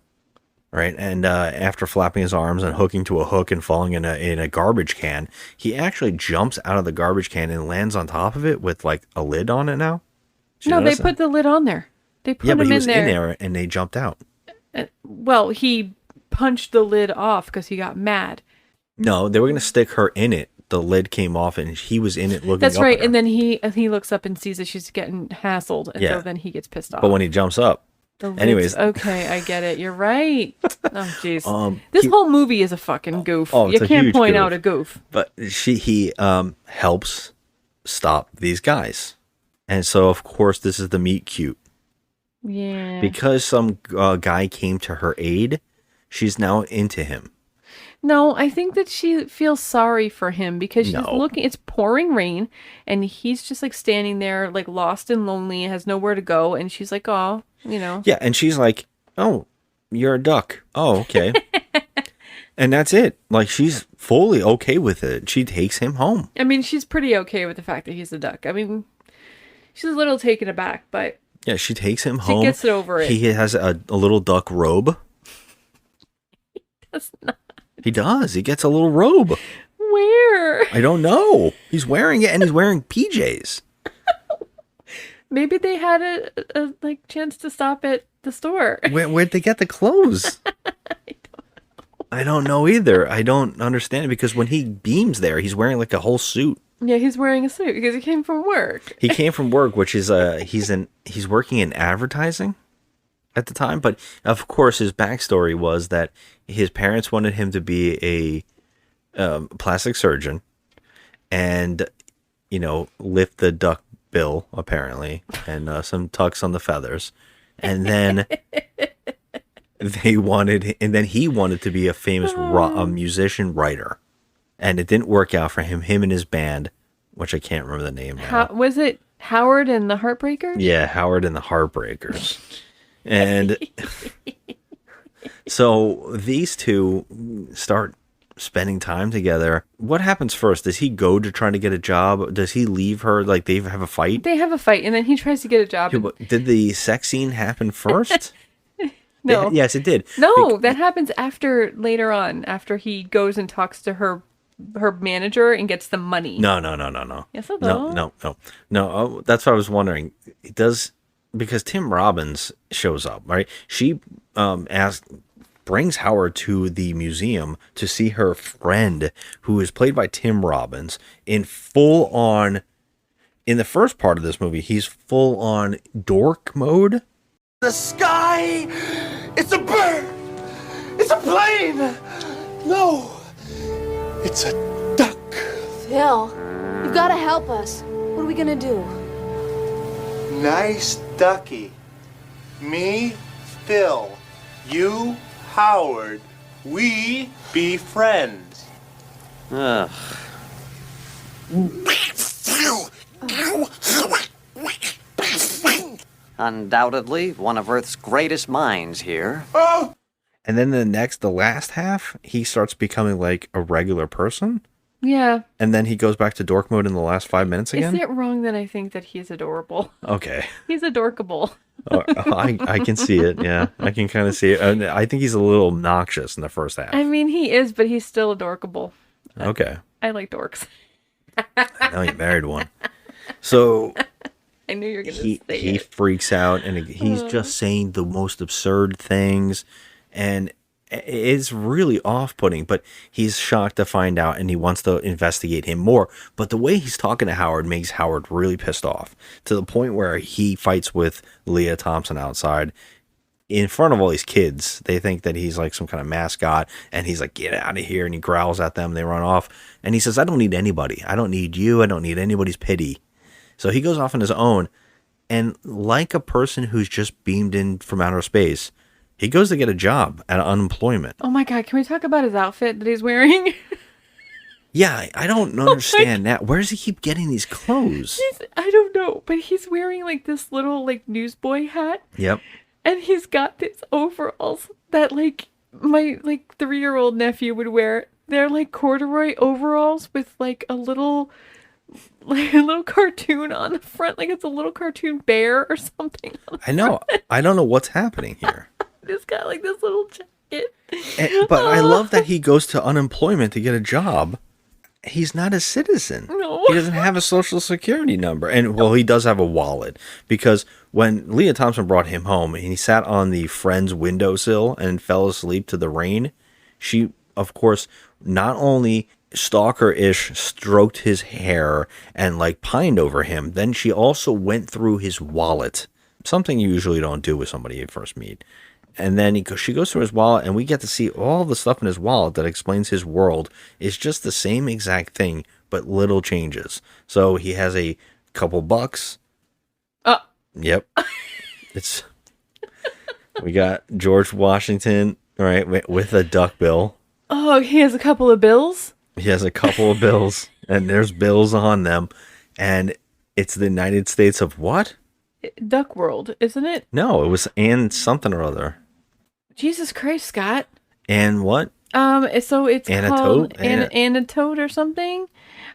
right? And after flapping his arms and hooking to a hook and falling in a garbage can, he actually jumps out of the garbage can and lands on top of it with like a lid on it now. No, they put the lid on there. They put him but he was in there. in there and they jumped out. Well, he punched the lid off because he got mad. No, they were going to stick her in it. The lid came off and he was in it looking That's up right. at her. And then he looks up and sees that she's getting hassled. And so then he gets pissed off. But when he jumps up, anyways. Okay, I get it. You're right. Oh, jeez. This whole movie is a fucking goof. Oh, it's you a can't huge point goof. out a goof. But he helps stop these guys. And so, of course, this is the meet cute. Yeah. Because some guy came to her aid, she's now into him. No, I think that she feels sorry for him because she's No. looking, it's pouring rain and he's just like standing there like lost and lonely, has nowhere to go. And she's like, oh, Yeah, and she's like, oh, you're a duck. Oh, okay. And that's it. Like, she's fully okay with it. She takes him home. I mean, she's pretty okay with the fact that he's a duck. I mean, she's a little taken aback, but Yeah, she takes him she home. gets it over it. He has a little duck robe. That's not. He does. He gets a little robe. Where? I don't know. He's wearing it, and he's wearing PJs. Maybe they had a like chance to stop at the store. Where'd they get the clothes? I don't know either. I don't understand it because when he beams there, he's wearing like a whole suit. Yeah, he's wearing a suit because he came from work. He came from work, which is he's working in advertising at the time. But of course, his backstory was that his parents wanted him to be a plastic surgeon, and lift the duck bill apparently, and some tucks on the feathers, and then he wanted to be a famous a musician writer, and it didn't work out for him. Him and his band, which I can't remember the name now. Was it Howard and the Heartbreakers? Yeah, Howard and the Heartbreakers. And so these two start spending time together. What happens first? Does he go to try to get a job? Does he leave her? Like, they have a fight? They have a fight, and then he tries to get a job. Did the sex scene happen first? No. Yes, it did. No, that happens later on, after he goes and talks to her manager and gets the money. No. Yes, it No. Oh, that's what I was wondering. It does, because Tim Robbins shows up, right? She brings Howard to the museum to see her friend, who is played by Tim Robbins, in full on. In the first part of this movie, he's full on dork mode. The sky! It's a bird! It's a plane! No! It's a duck. Phil, you've got to help us. What are we gonna do? Nice ducky. Me, Phil. You, Howard. We be friends. Ugh. Undoubtedly one of Earth's greatest minds here. Oh! And then the last half, he starts becoming like a regular person. Yeah. And then he goes back to dork mode in the last 5 minutes again? Is it wrong that I think that he's adorable? Okay. He's adorkable. I can see it, yeah. I can kind of see it. And I think he's a little obnoxious in the first half. I mean, he is, but he's still adorable. Okay. I like dorks. I know you married one. So I knew you were going to say he it. freaks out, and he's just saying the most absurd things, and it's really off-putting, but he's shocked to find out, and he wants to investigate him more. But the way he's talking to Howard makes Howard really pissed off, to the point where he fights with Leah Thompson outside in front of all these kids. They think that he's like some kind of mascot, and he's like, get out of here, and he growls at them. They run off, and he says, I don't need anybody. I don't need you. I don't need anybody's pity. So he goes off on his own, and like a person who's just beamed in from outer space, he goes to get a job at unemployment. Oh my God, can we talk about his outfit that he's wearing? Yeah, I don't understand that. Where does he keep getting these clothes? I don't know, but he's wearing like this little like newsboy hat. Yep. And he's got these overalls that like my like 3-year-old nephew would wear. They're like corduroy overalls with like a little cartoon on the front, like it's a little cartoon bear or something. I know. I don't know what's happening here. He's got like this little jacket. But I love that he goes to unemployment to get a job. He's not a citizen. No. He doesn't have a social security number. And, well, he does have a wallet. Because when Leah Thompson brought him home and he sat on the friend's windowsill and fell asleep to the rain, she, of course, not only stalker-ish stroked his hair and, like, pined over him, then she also went through his wallet. Something you usually don't do with somebody you first meet. And then she goes through his wallet, and we get to see all the stuff in his wallet that explains his world is just the same exact thing, but little changes. So he has a couple bucks. Yep. We got George Washington, right, with a duck bill. Oh, he has a couple of bills? He has a couple of bills, and there's bills on them. And it's the United States of what? Duck World, isn't it? No, it was and something or other. Jesus Christ, Scott. And what? So it's called Anatote or something.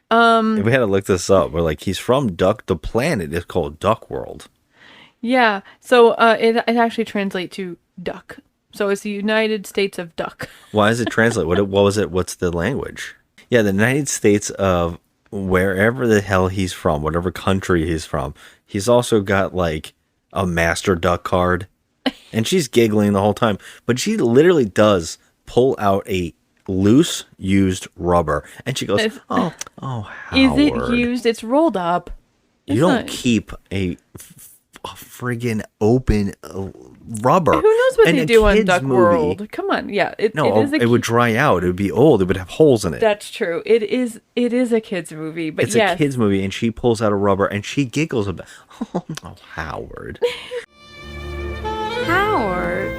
We had to look this up. We're like, he's from Duck. The planet is called Duck World. Yeah. So it actually translates to duck. So it's the United States of Duck. Why does it translate? What was it? What's the language? Yeah, the United States of wherever the hell he's from, whatever country he's from. He's also got like a master duck card, and she's giggling the whole time. But she literally does pull out a loose used rubber, and she goes, "Oh, Howard. Is it used? It's rolled up. You don't keep a friggin' open rubber." Who knows what in they a do on kid's Duck movie. World? Come on, yeah. It would dry out. It would be old. It would have holes in it. That's true. It is a kid's movie, but It's yes. a kid's movie, and she pulls out a rubber, and she giggles about, oh, Howard. Howard.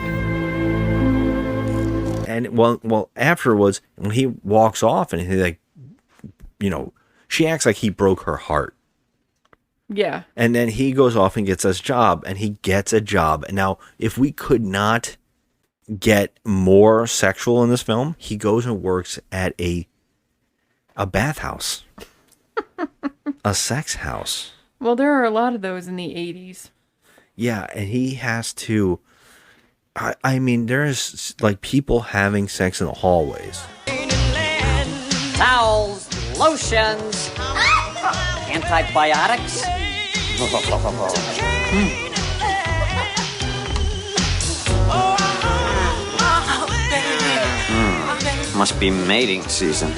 And well, afterwards, when he walks off, and he like, she acts like he broke her heart. Yeah. And then he goes off and gets us a job, and he gets a job. And now, if we could not get more sexual in this film, he goes and works at a bathhouse, a sex house. Well, there are a lot of those in the 80s. Yeah, and he has to. I mean, there's like people having sex in the hallways. Towels, lotions, antibiotics. Must be mating season.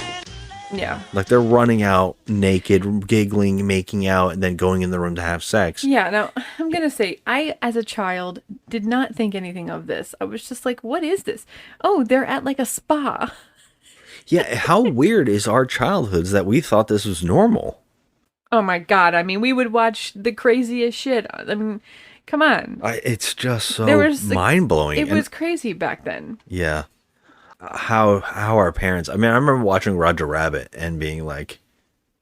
Yeah. Like they're running out naked, giggling, making out, and then going in the room to have sex. Yeah, now, I'm going to say, I, as a child, did not think anything of this. I was just like, what is this? Oh, they're at like a spa. Yeah, how weird is our childhoods that we thought this was normal? Oh my God. I mean, we would watch the craziest shit. I mean, come on. It's just so mind-blowing. It was crazy back then. Yeah. How our parents... I mean, I remember watching Roger Rabbit and being like,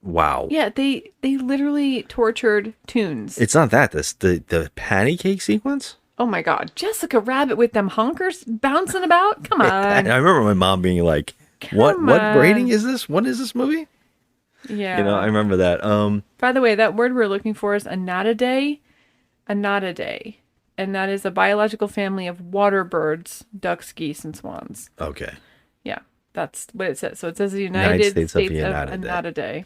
wow. Yeah, they literally tortured tunes. It's not that. The patty cake sequence? Oh my God. Jessica Rabbit with them honkers bouncing about? Come on. I remember my mom being like, what rating is this? What is this movie? Yeah. You know, I remember that. By the way, that word we're looking for is Anatidae. Anatidae. And that is a biological family of water birds, ducks, geese, and swans. Okay. Yeah, that's what it says. So it says the United States of Anatidae.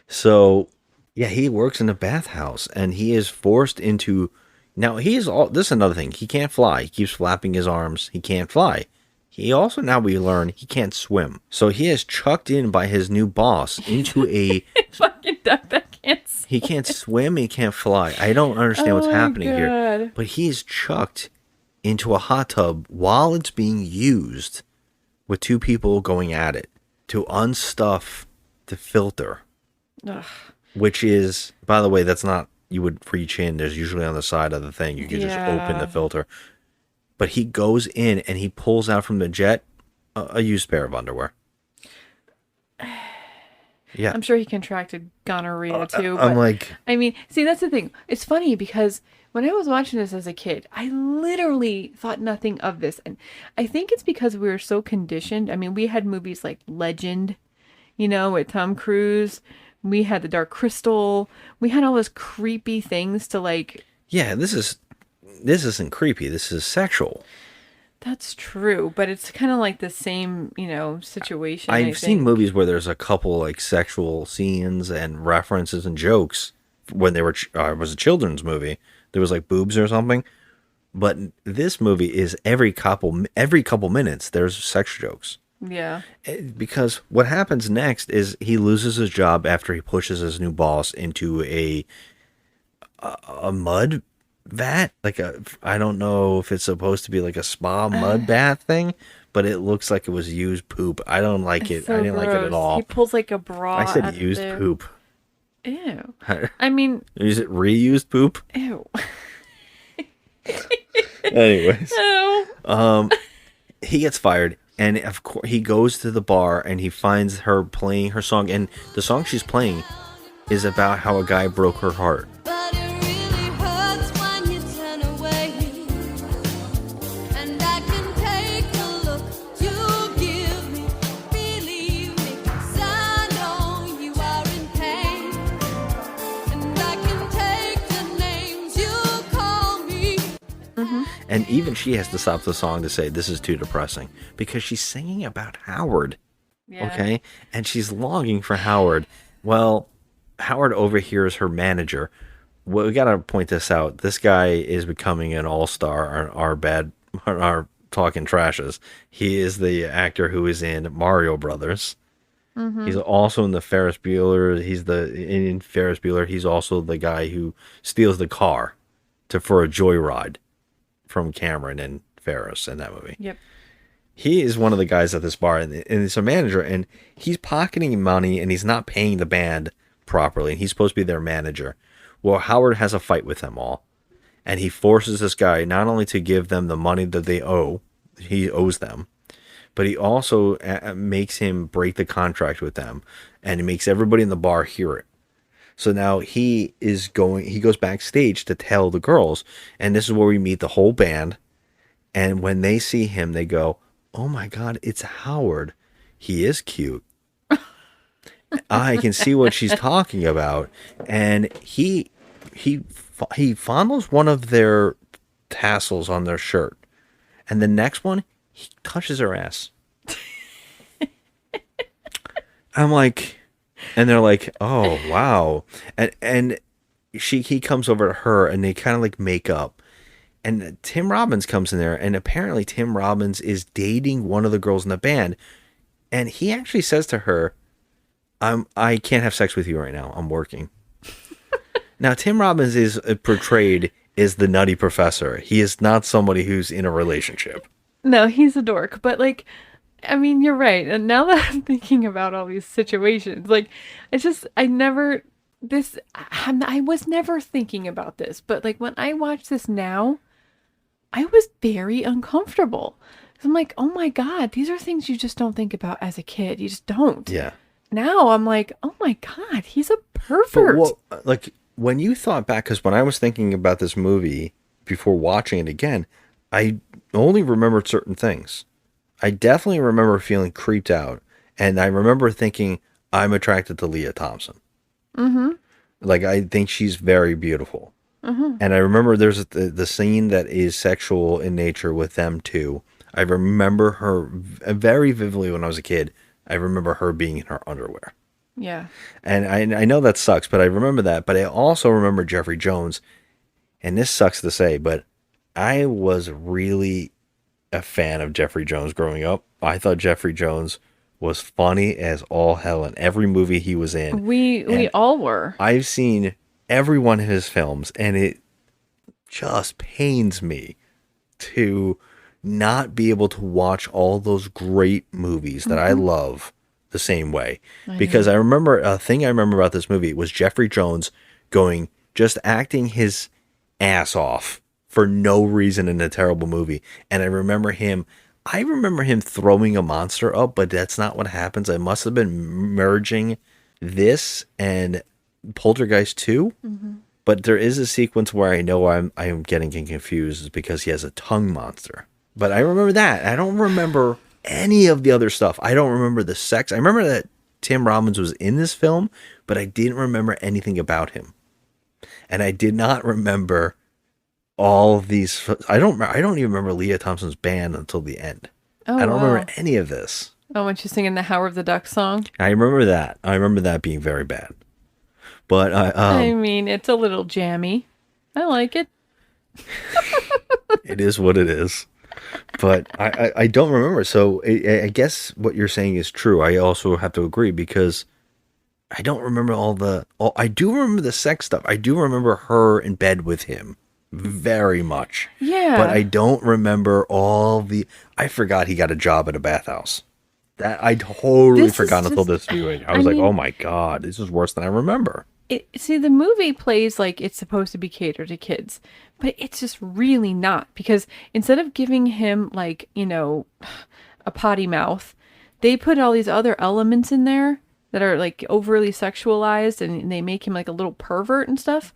So, yeah, he works in a bathhouse, and he is forced into. Now he is all. This is another thing. He can't fly. He keeps flapping his arms. He can't fly. He also, now we learn, he can't swim. So he is chucked in by his new boss into a fucking duck that can't swim. He can't swim. He can't fly. I don't understand what's happening here. God. But he is chucked into a hot tub while it's being used, with two people going at it to unstuff the filter. Ugh. Which is, by the way, that's not, you would reach in. There's usually on the side of the thing. You could just open the filter. But he goes in and he pulls out from the jet a used pair of underwear. Yeah. I'm sure he contracted gonorrhea too. I'm but, like, I mean, see, that's the thing. It's funny because when I was watching this as a kid, I literally thought nothing of this. And I think it's because we were so conditioned. I mean, we had movies like Legend, you know, with Tom Cruise. We had The Dark Crystal. We had all those creepy things to like. Yeah, this isn't creepy. This is sexual. That's true, but it's kind of like the same, you know, situation. I've seen movies where there's a couple like sexual scenes and references and jokes when they were it was a children's movie. There was like boobs or something, but this movie is every couple minutes there's sex jokes. Yeah. Because what happens next is he loses his job after he pushes his new boss into a mud vat, like I don't know if it's supposed to be like a spa mud bath thing, but it looks like it was used poop. I don't like it. So I didn't like it at all. He pulls like a bra. I said out used there. poop. Ew. I mean, is it reused poop? Ew. Anyways, Ew. He gets fired, and of course he goes to the bar and he finds her playing her song, and the song she's playing is about how a guy broke her heart. And even she has to stop the song to say, this is too depressing. Because she's singing about Howard. Yeah. Okay? And she's longing for Howard. Well, Howard overhears her manager. Well, we got to point this out. This guy is becoming an all-star, our talking trashes. He is the actor who is in Mario Brothers. Mm-hmm. He's also in the Ferris Bueller. In Ferris Bueller. He's also the guy who steals the car for a joyride from Cameron and Ferris in that movie. Yep. He is one of the guys at this bar, and it's a manager, and he's pocketing money, and he's not paying the band properly. He's supposed to be their manager. Well, Howard has a fight with them all, and he forces this guy not only to give them the money that he owes them, but he also makes him break the contract with them, and he makes everybody in the bar hear it. So now he goes backstage to tell the girls, and this is where we meet the whole band. And when they see him, they go, "Oh my God, it's Howard. He is cute." I can see what she's talking about. And he fondles one of their tassels on their shirt. And the next one, he touches her ass. I'm like... And they're like, "Oh wow!" And he comes over to her, and they kind of like make up. And Tim Robbins comes in there, and apparently Tim Robbins is dating one of the girls in the band, and he actually says to her, "I can't have sex with you right now. I'm working." Now Tim Robbins is portrayed as the nutty professor. He is not somebody who's in a relationship. No, he's a dork, but like. I mean, you're right. And now that I'm thinking about all these situations, like, it's just, I was never thinking about this. But, like, when I watch this now, I was very uncomfortable. I'm like, oh my God, these are things you just don't think about as a kid. You just don't. Yeah. Now I'm like, oh my God, he's a pervert. Like, when you thought back, because when I was thinking about this movie before watching it again, I only remembered certain things. I definitely remember feeling creeped out, and I remember thinking, I'm attracted to Leah Thompson. Mm-hmm. Like, I think she's very beautiful. Mm-hmm. And I remember there's the scene that is sexual in nature with them two. I remember her very vividly when I was a kid. I remember her being in her underwear. Yeah. And I know that sucks, but I remember that. But I also remember Jeffrey Jones. And this sucks to say, but I was really a fan of Jeffrey Jones growing up. I thought Jeffrey Jones was funny as all hell in every movie he was in. We all were. I've seen every one of his films, and it just pains me to not be able to watch all those great movies that I love the same way. Because I remember a thing I remember about this movie was Jeffrey Jones just acting his ass off for no reason in a terrible movie. And I remember him throwing a monster up, but that's not what happens. I must have been merging this and Poltergeist 2. Mm-hmm. But there is a sequence where I know I'm getting confused because he has a tongue monster. But I remember that. I don't remember any of the other stuff. I don't remember the sex. I remember that Tim Robbins was in this film, but I didn't remember anything about him. And I did not remember all of these. I don't even remember Leah Thompson's band until the end. Oh, I don't wow. remember any of this. Oh, when she's singing the Howard the Duck song? I remember that. I remember that being very bad. But I mean, it's a little jammy. I like it. It is what it is. But I don't remember. So I guess what you're saying is true. I also have to agree because I don't remember I do remember the sex stuff. I do remember her in bed with him very much. Yeah. But I don't remember I forgot he got a job at a bathhouse. That I totally forgot until this viewing. I was like, oh my God, this is worse than I remember. See, the movie plays like it's supposed to be catered to kids, but it's just really not, because instead of giving him like, a potty mouth, they put all these other elements in there that are like overly sexualized, and they make him like a little pervert and stuff.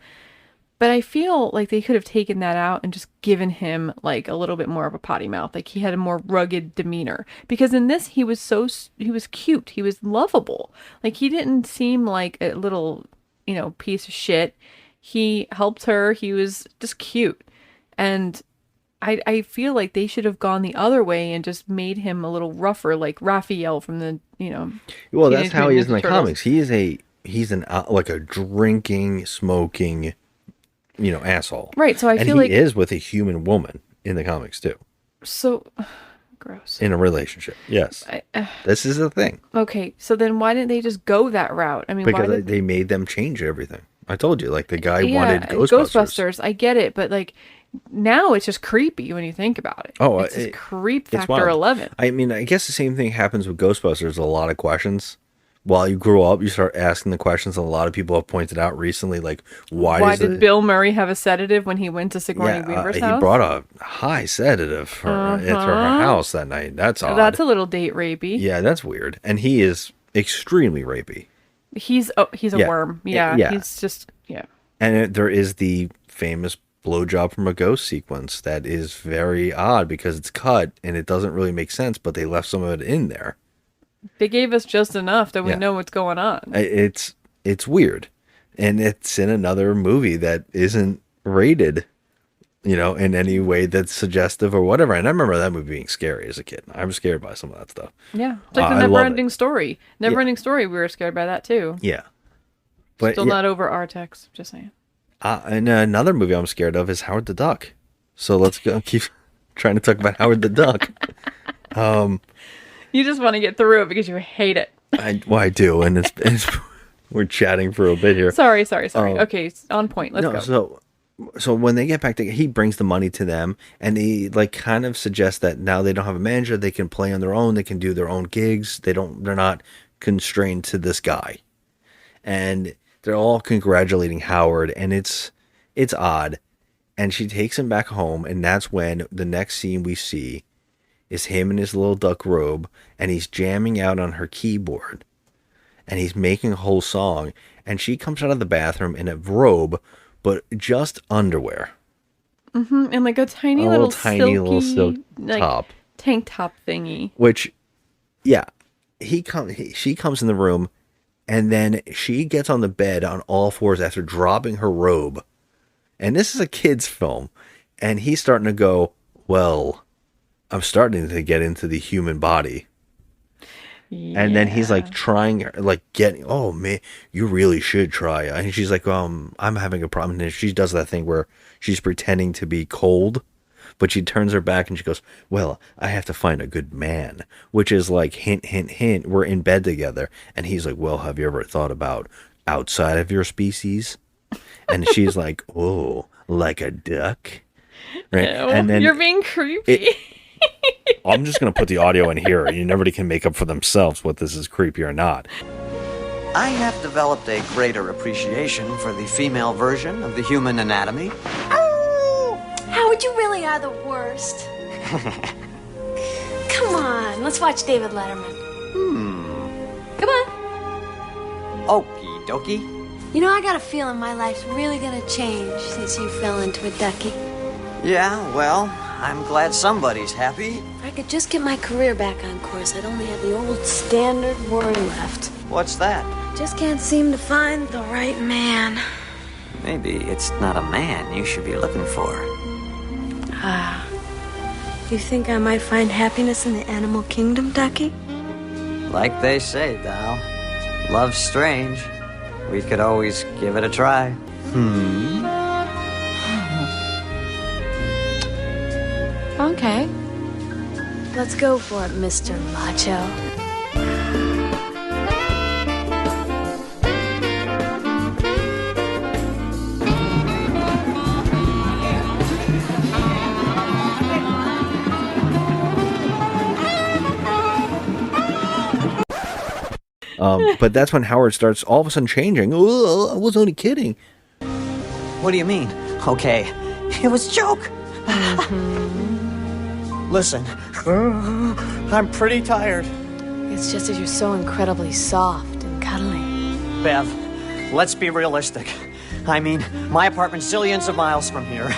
But I feel like they could have taken that out and just given him like a little bit more of a potty mouth. Like he had a more rugged demeanor, because in this he was cute. He was lovable. Like he didn't seem like a little, piece of shit. He helped her. He was just cute. And I feel like they should have gone the other way and just made him a little rougher, like Raphael from the, Well, that's how he is in the Turtles. comics. He's like a drinking, smoking, asshole. Right. So I and feel he like is with a human woman in the comics too. So gross. In a relationship. Yes. This is the thing. Okay. So then why didn't they just go that route? I mean, why Because did they made them change everything. I told you, like the guy yeah, wanted Ghostbusters. I get it, but like now it's just creepy when you think about it. Oh, it's just creep it's factor wild. 11. I mean, I guess the same thing happens with Ghostbusters. A lot of questions. While you grow up, you start asking the questions. A lot of people have pointed out recently, like, why did Bill Murray have a sedative when he went to Sigourney Weaver's house? He brought a high sedative at her house that night. That's odd. That's a little date rapey. Yeah, that's weird. And he is extremely rapey. He's a worm. Yeah, he's just And there is the famous blowjob from a ghost sequence that is very odd because it's cut and it doesn't really make sense, but they left some of it in there. They gave us just enough that we know what's going on. It's weird, and it's in another movie that isn't rated, in any way that's suggestive or whatever. And I remember that movie being scary as a kid. I was scared by some of that stuff. Yeah, it's like the Never-Ending Story. Never-Ending Story. We were scared by that too. Yeah, but still not over Artex. Just saying. And another movie I'm scared of is Howard the Duck. So let's keep trying to talk about Howard the Duck. You just want to get through it because you hate it. I do, and it's we're chatting for a bit here. Sorry. Okay, on point. Let's go. So when they get back together, he brings the money to them, and he like kind of suggests that now they don't have a manager, they can play on their own, they can do their own gigs. They're not constrained to this guy, and they're all congratulating Howard, and it's odd. And she takes him back home, and that's when the next scene we see is him in his little duck robe, and he's jamming out on her keyboard, and he's making a whole song, and she comes out of the bathroom in a robe, but just underwear. Mm-hmm. And like a tiny little silk top. Tank top thingy. Which, yeah, she comes in the room, And then she gets on the bed on all fours after dropping her robe. And this is a kid's film. And he's starting to go, well, I'm starting to get into the human body. Yeah. And then he's like trying, like getting, oh man, you really should try. And she's like, I'm having a problem. And she does that thing where she's pretending to be cold, but she turns her back and she goes, well, I have to find a good man, which is like, hint, hint, hint, we're in bed together. And he's like, well, have you ever thought about outside of your species? And she's like, oh, like a duck. Right. Ew, and then you're being creepy. I'm just going to put the audio in here. Nobody can make up for themselves what this is creepy or not. I have developed a greater appreciation for the female version of the human anatomy. Howard, you really are the worst. Come on, let's watch David Letterman. Come on. Okie dokie. You know, I got a feeling my life's really gonna change since you fell into a ducky. Yeah, well, I'm glad somebody's happy. If I could just get my career back on course, I'd only have the old standard worry left. What's that? Just can't seem to find the right man. Maybe it's not a man you should be looking for. You think I might find happiness in the animal kingdom, Ducky? Like they say, Dal, love's strange. We could always give it a try. Okay. Let's go for it, Mr. Macho. But that's when Howard starts all of a sudden changing. Oh, I was only kidding. What do you mean? Okay, it was a joke. Listen, I'm pretty tired. It's just that you're so incredibly soft and cuddly. Bev, let's be realistic. I mean, my apartment's zillions of miles from here.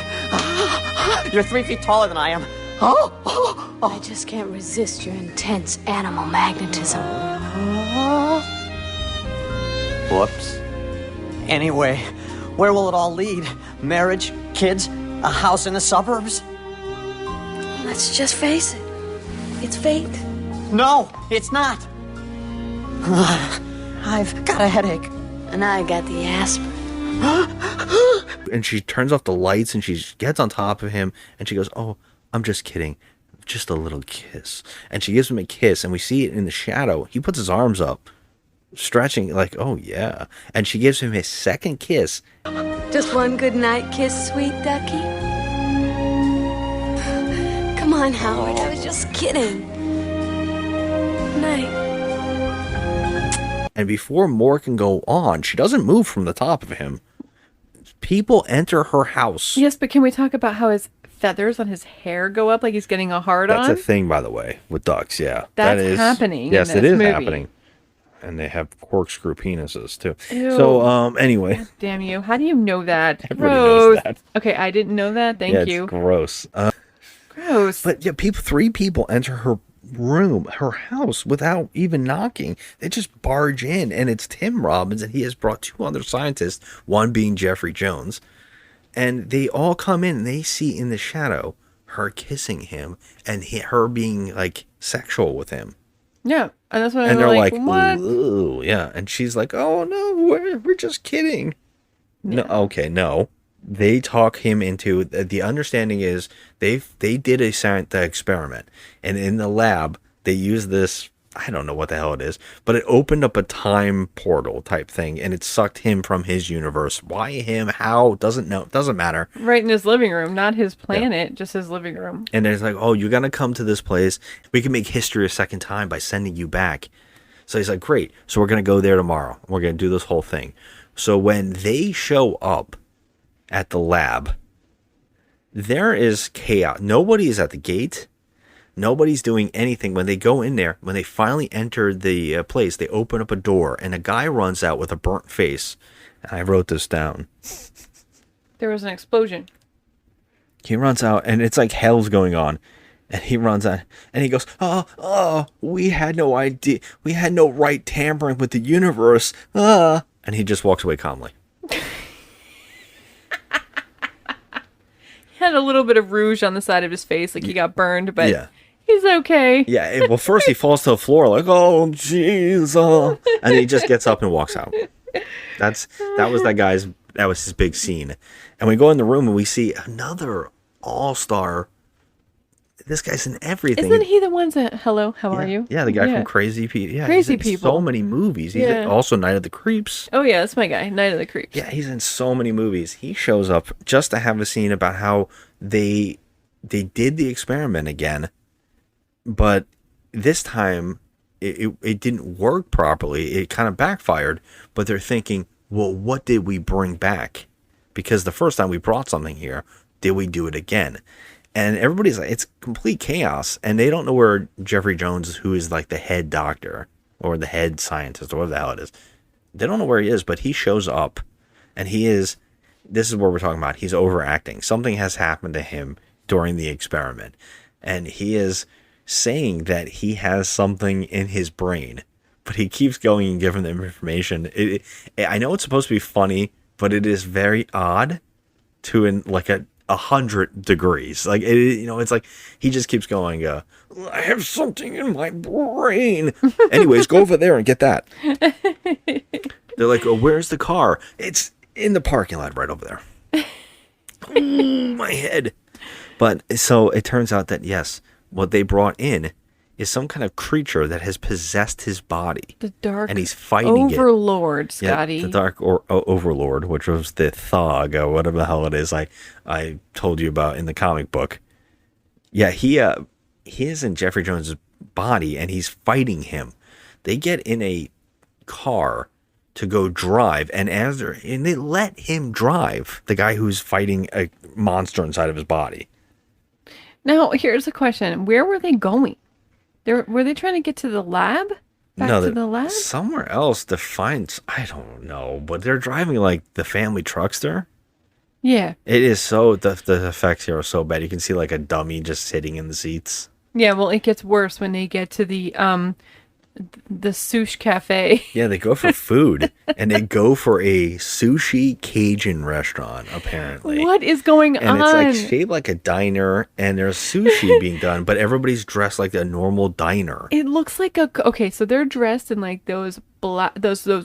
You're 3 feet taller than I am. I just can't resist your intense animal magnetism. Whoops. Anyway, where will it all lead? Marriage, kids, a house in the suburbs? Let's just face it. It's fate. No, it's not. I've got a headache. And I got the aspirin. And she turns off the lights and she gets on top of him and she goes, oh, I'm just kidding. Just a little kiss. And she gives him a kiss and we see it in the shadow. He puts his arms up, stretching like, oh yeah. And she gives him his second kiss. Just one good night kiss, sweet ducky. Come on, Howard. I was just kidding. Good night. And before more can go on, she doesn't move from the top of him. People enter her house. Yes, but can we talk about how his feathers on his hair go up like he's getting a hard on? That's a thing, by the way, with ducks, yeah. That's happening. Yes, in it this is movie. happening. And they have corkscrew penises, too. Ew. So, anyway. God damn you. How do you know that? Everybody Gross. knows that. Okay, I didn't know that. Thank you. It's gross. Gross. But yeah, three people enter her room, her house, without even knocking. They just barge in, and it's Tim Robbins, and he has brought two other scientists, one being Jeffrey Jones, and they all come in, and they see in the shadow her kissing him, and her being like sexual with him. Yeah, and that's when And I'm they're like, like, what? ooh, yeah, and she's like, oh no, we're just kidding. Yeah. No, okay, no. They talk him into the understanding is they did the experiment, and in the lab they use this, I don't know what the hell it is, but it opened up a time portal type thing, and it sucked him from his universe. Why him? How? Doesn't matter. Right in his living room, not his planet, just his living room. And it's like, oh, you're gonna come to this place. We can make history a second time by sending you back. So he's like, great. So we're gonna go there tomorrow. We're gonna do this whole thing. So when they show up at the lab, there is chaos. Nobody is at the gate. Nobody's doing anything. When they go in there, when they finally enter the place, they open up a door, and a guy runs out with a burnt face. And I wrote this down. There was an explosion. He runs out, and it's like hell's going on. And he runs out and he goes, we had no idea. We had no right tampering with the universe. And he just walks away calmly. He had a little bit of rouge on the side of his face, like he got burned, but he's okay. Yeah, well, first he falls to the floor like, oh, jeez. And he just gets up and walks out. That was his big scene. And we go in the room and we see another all-star. This guy's in everything. Isn't he the one that, hello, how are you? Yeah, the guy from Crazy People. Yeah, Crazy he's in People. so many movies. He's also Night of the Creeps. Oh, yeah, that's my guy, Night of the Creeps. Yeah, he's in so many movies. He shows up just to have a scene about how they did the experiment again, but this time it didn't work properly. It kind of backfired, but they're thinking, well, what did we bring back? Because the first time we brought something here, did we do it again? And everybody's like, it's complete chaos. And they don't know where Jeffrey Jones, who is like the head doctor or the head scientist or whatever the hell it is, they don't know where he is, but he shows up and this is what we're talking about. He's overacting. Something has happened to him during the experiment. And he is saying that he has something in his brain, but he keeps going and giving them information. I know it's supposed to be funny, but it is very odd to 100 degrees. Like, it's like he just keeps going, I have something in my brain. Anyways, go over there and get that. They're like, oh, where's the car? It's in the parking lot right over there. Oh, my head. But so it turns out that, yes, what they brought in is some kind of creature that has possessed his body. The dark and he's fighting overlord, Scotty. Yeah, the dark overlord, which was the Thog, or whatever the hell it is I told you about in the comic book. Yeah, he is in Jeffrey Jones' body, and he's fighting him. They get in a car to go drive, and they let him drive, the guy who's fighting a monster inside of his body. Now, here's a question. Where were they going? Were they trying to get to the lab? Back to the lab? Somewhere else to find, I don't know, but they're driving like the family truckster. Yeah. It is so, the effects here are so bad. You can see like a dummy just sitting in the seats. Yeah, well, it gets worse when they get to the sushi cafe. Yeah, they go for food, and they go for a sushi Cajun restaurant, apparently. What is going on? And it's like shaped like a diner, and there's sushi being done, but everybody's dressed like a normal diner. It looks like okay, so they're dressed in like those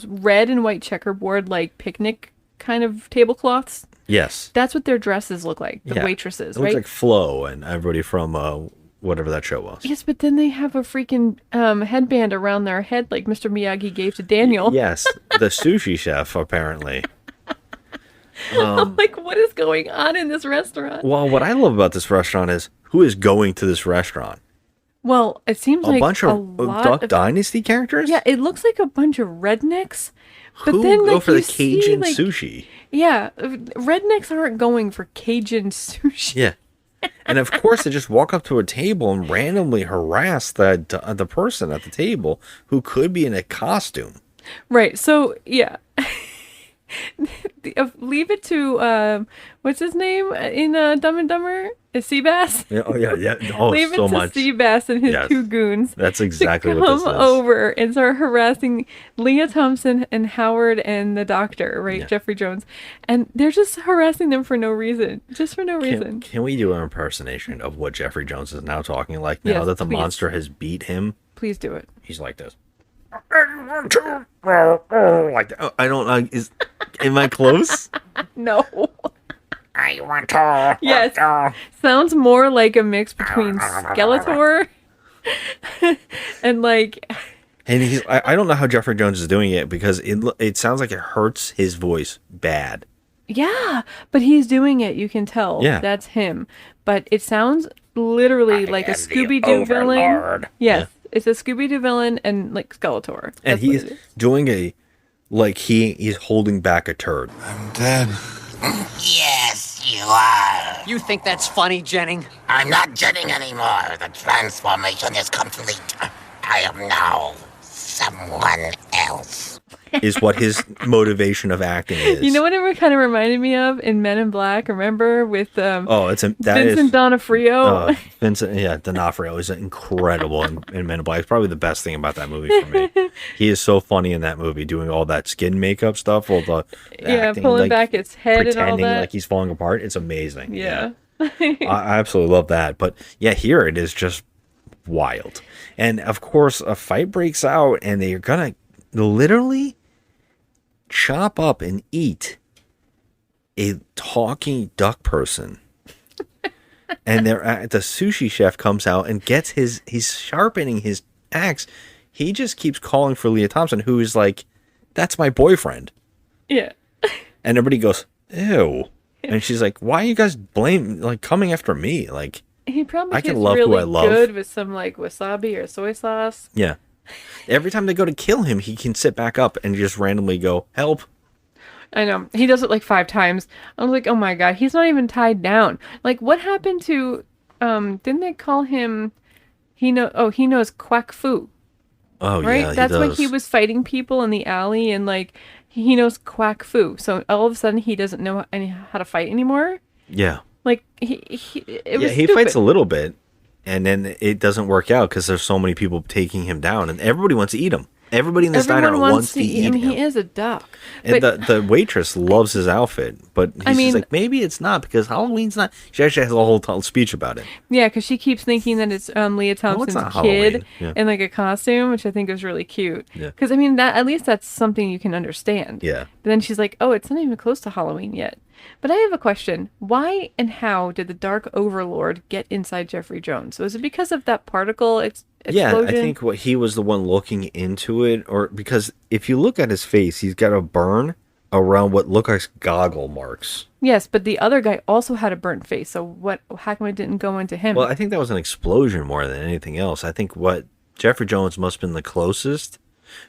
red and white checkerboard like picnic kind of tablecloths. Yes. That's what their dresses look like, the waitresses, it right? It looks like Flo and everybody from whatever that show was. Yes, but then they have a freaking headband around their head like Mr. Miyagi gave to Daniel. Yes, the sushi chef, apparently. I'm like, what is going on in this restaurant? Well, what I love about this restaurant is who is going to this restaurant? Well, it seems like a bunch of Duck Dynasty characters? Yeah, it looks like a bunch of rednecks. But who then, go for the Cajun sushi? Yeah, rednecks aren't going for Cajun sushi. Yeah. And of course, they just walk up to a table and randomly harass the person at the table who could be in a costume. Right. So, yeah. Leave it to, what's his name in Dumb and Dumber? Is Seabass? Yeah, oh, yeah. Oh, Leave so it to much. Seabass and his two goons. That's exactly to what this is. come over and start harassing Leah Thompson and Howard and the doctor, right? Yeah. Jeffrey Jones. And they're just harassing them for no reason. Just for no reason. Can we do an impersonation of what Jeffrey Jones is now talking like now that the monster has beat him? Please do it. He's like this. Like that. Oh, I don't know. Am I close? No. I want to. Yes. Sounds more like a mix between Skeletor and like. And I don't know how Jeffrey Jones is doing it because it sounds like it hurts his voice bad. Yeah, but he's doing it. You can tell. Yeah. That's him. But it sounds literally like a Scooby-Doo villain. Yes. Yeah. It's a Scooby-Doo villain and like Skeletor. And he's doing he's holding back a turd. I'm dead. Yes, you are. You think that's funny, Jennings? I'm not Jennings anymore. The transformation is complete. I am now someone else. is what his motivation of acting is. You know what it kind of reminded me of in Men in Black? Remember with Vincent D'Onofrio? Vincent D'Onofrio is incredible in Men in Black. It's probably the best thing about that movie for me. He is so funny in that movie, doing all that skin makeup stuff, all the acting, pulling like, back his head and all pretending that. like he's falling apart. It's amazing. Yeah. I absolutely love that. But yeah, here it is just wild. And of course, a fight breaks out, and they're gonna literally chop up and eat a talking duck person. And the sushi chef comes out and gets he's sharpening his axe. He just keeps calling for Leah Thompson, who is like, "That's my boyfriend." Yeah. And everybody goes, "Ew." And she's like, "Why are you guys coming after me?" Like, He probably I can gets love really who I love. good with some like wasabi or soy sauce. Yeah. Every time they go to kill him, he can sit back up and just randomly go, "Help." I know. He does it like 5 times. I was like, oh my god, he's not even tied down. Like, what happened to didn't they call him he knows Quack Fu. Oh, right? yeah, That's when does. he was fighting people in the alley and like he knows Quack Fu. So all of a sudden he doesn't know how to fight anymore. Yeah. Like he he fights a little bit, and then it doesn't work out because there's so many people taking him down, and everybody wants to eat him. Everybody in this diner wants to eat him. He is a duck. And But the waitress loves his outfit, but he's just like, maybe it's not because Halloween's not. She actually has a whole speech about it. yeah, because she keeps thinking that it's Leah Thompson's not kid Halloween. Yeah. in like a costume, which I think is really cute. Yeah. Because I mean, that at least that's something you can understand. Yeah. But then she's like, "Oh, it's not even close to Halloween yet." But I have a question: why and how did the Dark Overlord get inside Jeffrey Jones? Was it because of that particle explosion? Yeah, I think he was the one looking into it, or because if you look at his face, he's got a burn around what look like goggle marks. Yes, but the other guy also had a burnt face. So how come it didn't go into him? Well, I think that was an explosion more than anything else. I think what Jeffrey Jones must have been the closest.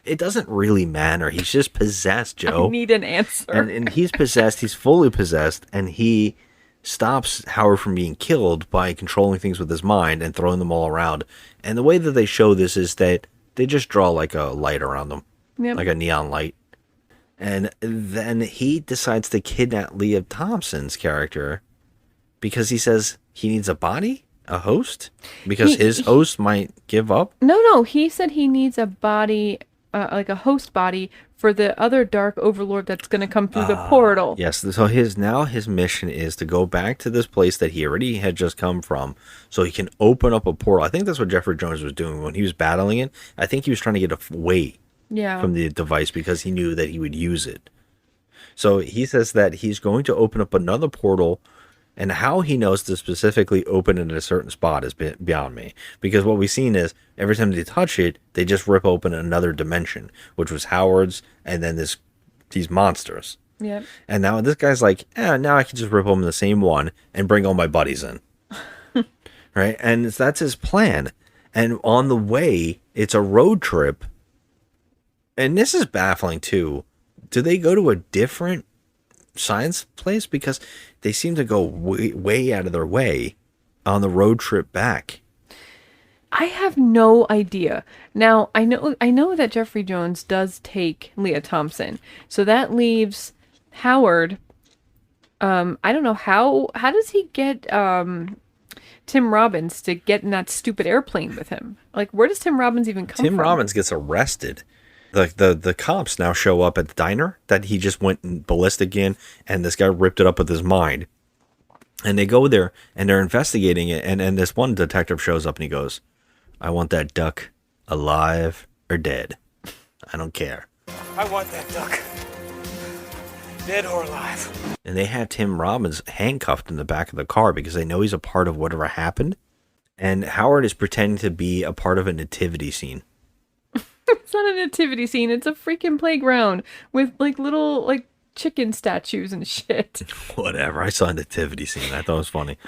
It doesn't really matter. He's just possessed, Joe. I need an answer. And he's possessed. He's fully possessed, and he stops Howard from being killed by controlling things with his mind and throwing them all around. And the way that they show this is that they just draw like a light around them, like a neon light. And then he decides to kidnap Leah Thompson's character because he says he needs a body, a host, because his host might give up. No, he said he needs a body, like a host body for the other Dark Overlord that's going to come through the portal. Yes, so his mission is to go back to this place that he already had just come from so he can open up a portal. I think that's what Jeffrey Jones was doing when he was battling it. I think he was trying to get away from the device because he knew that he would use it. So he says that he's going to open up another portal, and how he knows to specifically open it at a certain spot is beyond me. Because what we've seen is every time they touch it, they just rip open another dimension, which was Howard's, and then these monsters. Yeah. And now this guy's like, now I can just rip open the same one and bring all my buddies in. Right? And that's his plan. And on the way, it's a road trip. And this is baffling too. Do they go to a different science place? Because they seem to go way out of their way on the road trip back. I have no idea. Now, I know that Jeffrey Jones does take Leah Thompson. So that leaves Howard. I don't know how does he get Tim Robbins to get in that stupid airplane with him? Like, where does Tim Robbins even come from? Tim Robbins gets arrested. The cops now show up at the diner that he just went ballistic in, and this guy ripped it up with his mind. And they go there, and they're investigating it, and this one detective shows up, and he goes, "I want that duck alive or dead. I don't care." I want that duck. Dead or alive. And they have Tim Robbins handcuffed in the back of the car because they know he's a part of whatever happened. And Howard is pretending to be a part of a nativity scene. It's not a nativity scene. It's a freaking playground with like little like chicken statues and shit. Whatever. I saw a nativity scene. I thought it was funny.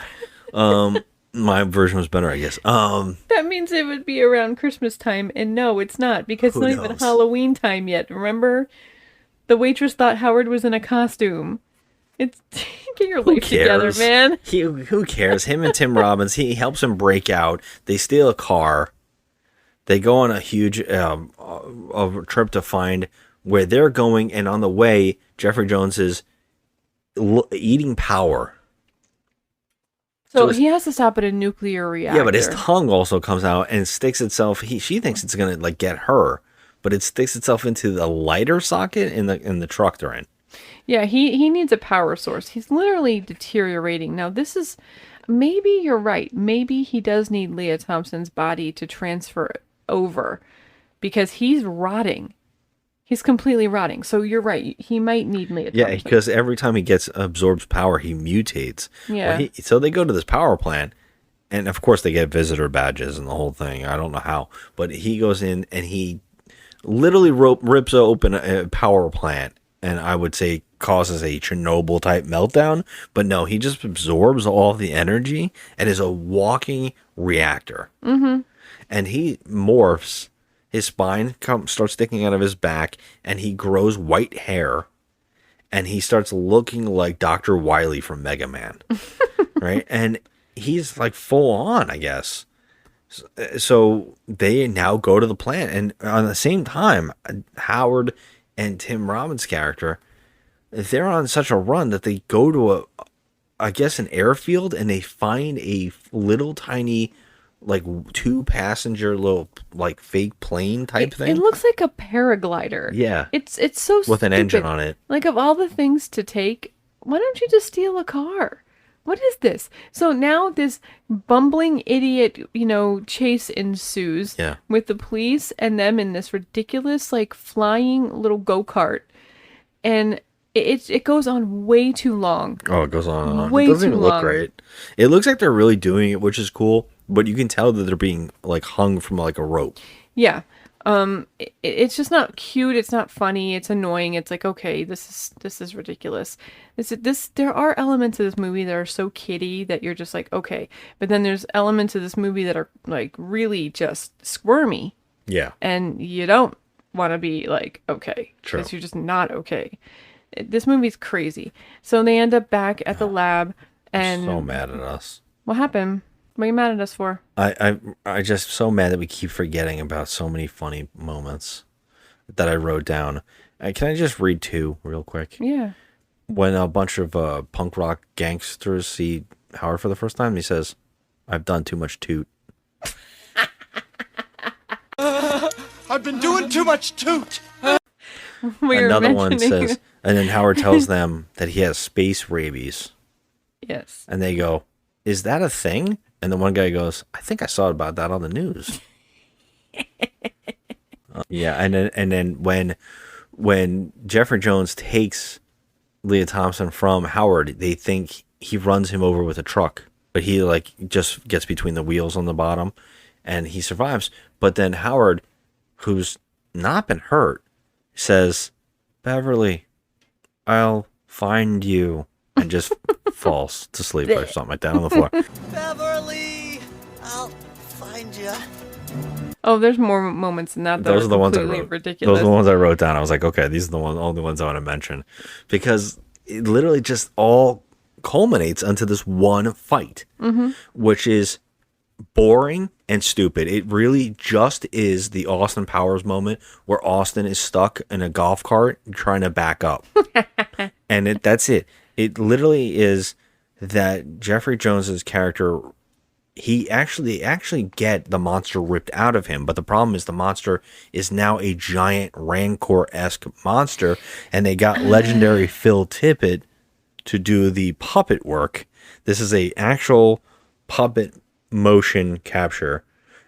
My version was better, I guess. That means it would be around Christmas time, and no, it's not because it's not even Halloween time yet. Remember, the waitress thought Howard was in a costume. It's get your life together, man. Who cares? Him and Tim Robbins. He helps him break out. They steal a car. They go on a huge trip to find where they're going, and on the way, Jeffrey Jones is eating power. So he has to stop at a nuclear reactor. Yeah, but his tongue also comes out and sticks itself. She thinks it's gonna like get her, but it sticks itself into the lighter socket in the truck they're in. Yeah, he needs a power source. He's literally deteriorating. Now, this is maybe you're right. Maybe he does need Leah Thompson's body to transfer over because he's rotting. He's completely rotting. So you're right. He might need Leah Thompson. Yeah, because every time he absorbs power, he mutates. Yeah. Well, so they go to this power plant, and of course they get visitor badges and the whole thing. I don't know how, but he goes in and he literally rips open a power plant, and I would say causes a Chernobyl type meltdown. But no, he just absorbs all the energy and is a walking reactor. Mm-hmm. And he morphs. His spine starts sticking out of his back, and he grows white hair, and he starts looking like Dr. Wily from Mega Man, right? And he's like full on, I guess. So they now go to the plant, and on the same time, Howard and Tim Robbins' character, they're on such a run that they go to an airfield, and they find a little tiny, like 2-passenger little like fake plane type thing. It looks like a paraglider. Yeah. It's so with stupid. an engine on it. Like, of all the things to take, why don't you just steal a car? What is this? So now this bumbling idiot, chase ensues with the police and them in this ridiculous, like, flying little go-kart. And it goes on way too long. Oh, it goes on and on. Way It doesn't too even look long. great. It looks like they're really doing it, which is cool, but you can tell that they're being like hung from like a rope. Yeah. It's just not cute. It's not funny. It's annoying. It's like, okay, this is ridiculous. There are elements of this movie that are so kiddie that you're just like, okay. But then there's elements of this movie that are like really just squirmy. Yeah. And you don't want to be like, okay. True. Because you're just not okay. This movie's crazy. So they end up back at the lab and... So mad at us. What happened? What are you mad at us for? I just so mad that we keep forgetting about so many funny moments that I wrote down. Can I just read 2 real quick? Yeah. When a bunch of punk rock gangsters see Howard for the first time, he says, "I've done too much toot." I've been doing too much toot. Another one says, and then Howard tells them that he has space rabies. Yes. And they go, "Is that a thing?" And the one guy goes, "I think I saw about that on the news." Yeah, and then when Jeffrey Jones takes Leah Thompson from Howard, they think he runs him over with a truck, but he like just gets between the wheels on the bottom, and he survives. But then Howard, who's not been hurt, says, "Beverly, I'll find you," and just falls to sleep or something like that on the floor. Beverly, I'll find you. Oh, there's more moments than that. Those are the ones I wrote. Ridiculous. Those are the ones I wrote down. I was like, okay, these are the only ones I want to mention, because it literally just all culminates into this one fight, which is boring and stupid. It really just is the Austin Powers moment where Austin is stuck in a golf cart trying to back up, and that's it. It literally is that Jeffrey Jones's character, he actually get the monster ripped out of him, but the problem is the monster is now a giant Rancor-esque monster, and they got legendary Phil Tippett to do the puppet work. This is a actual puppet motion capture,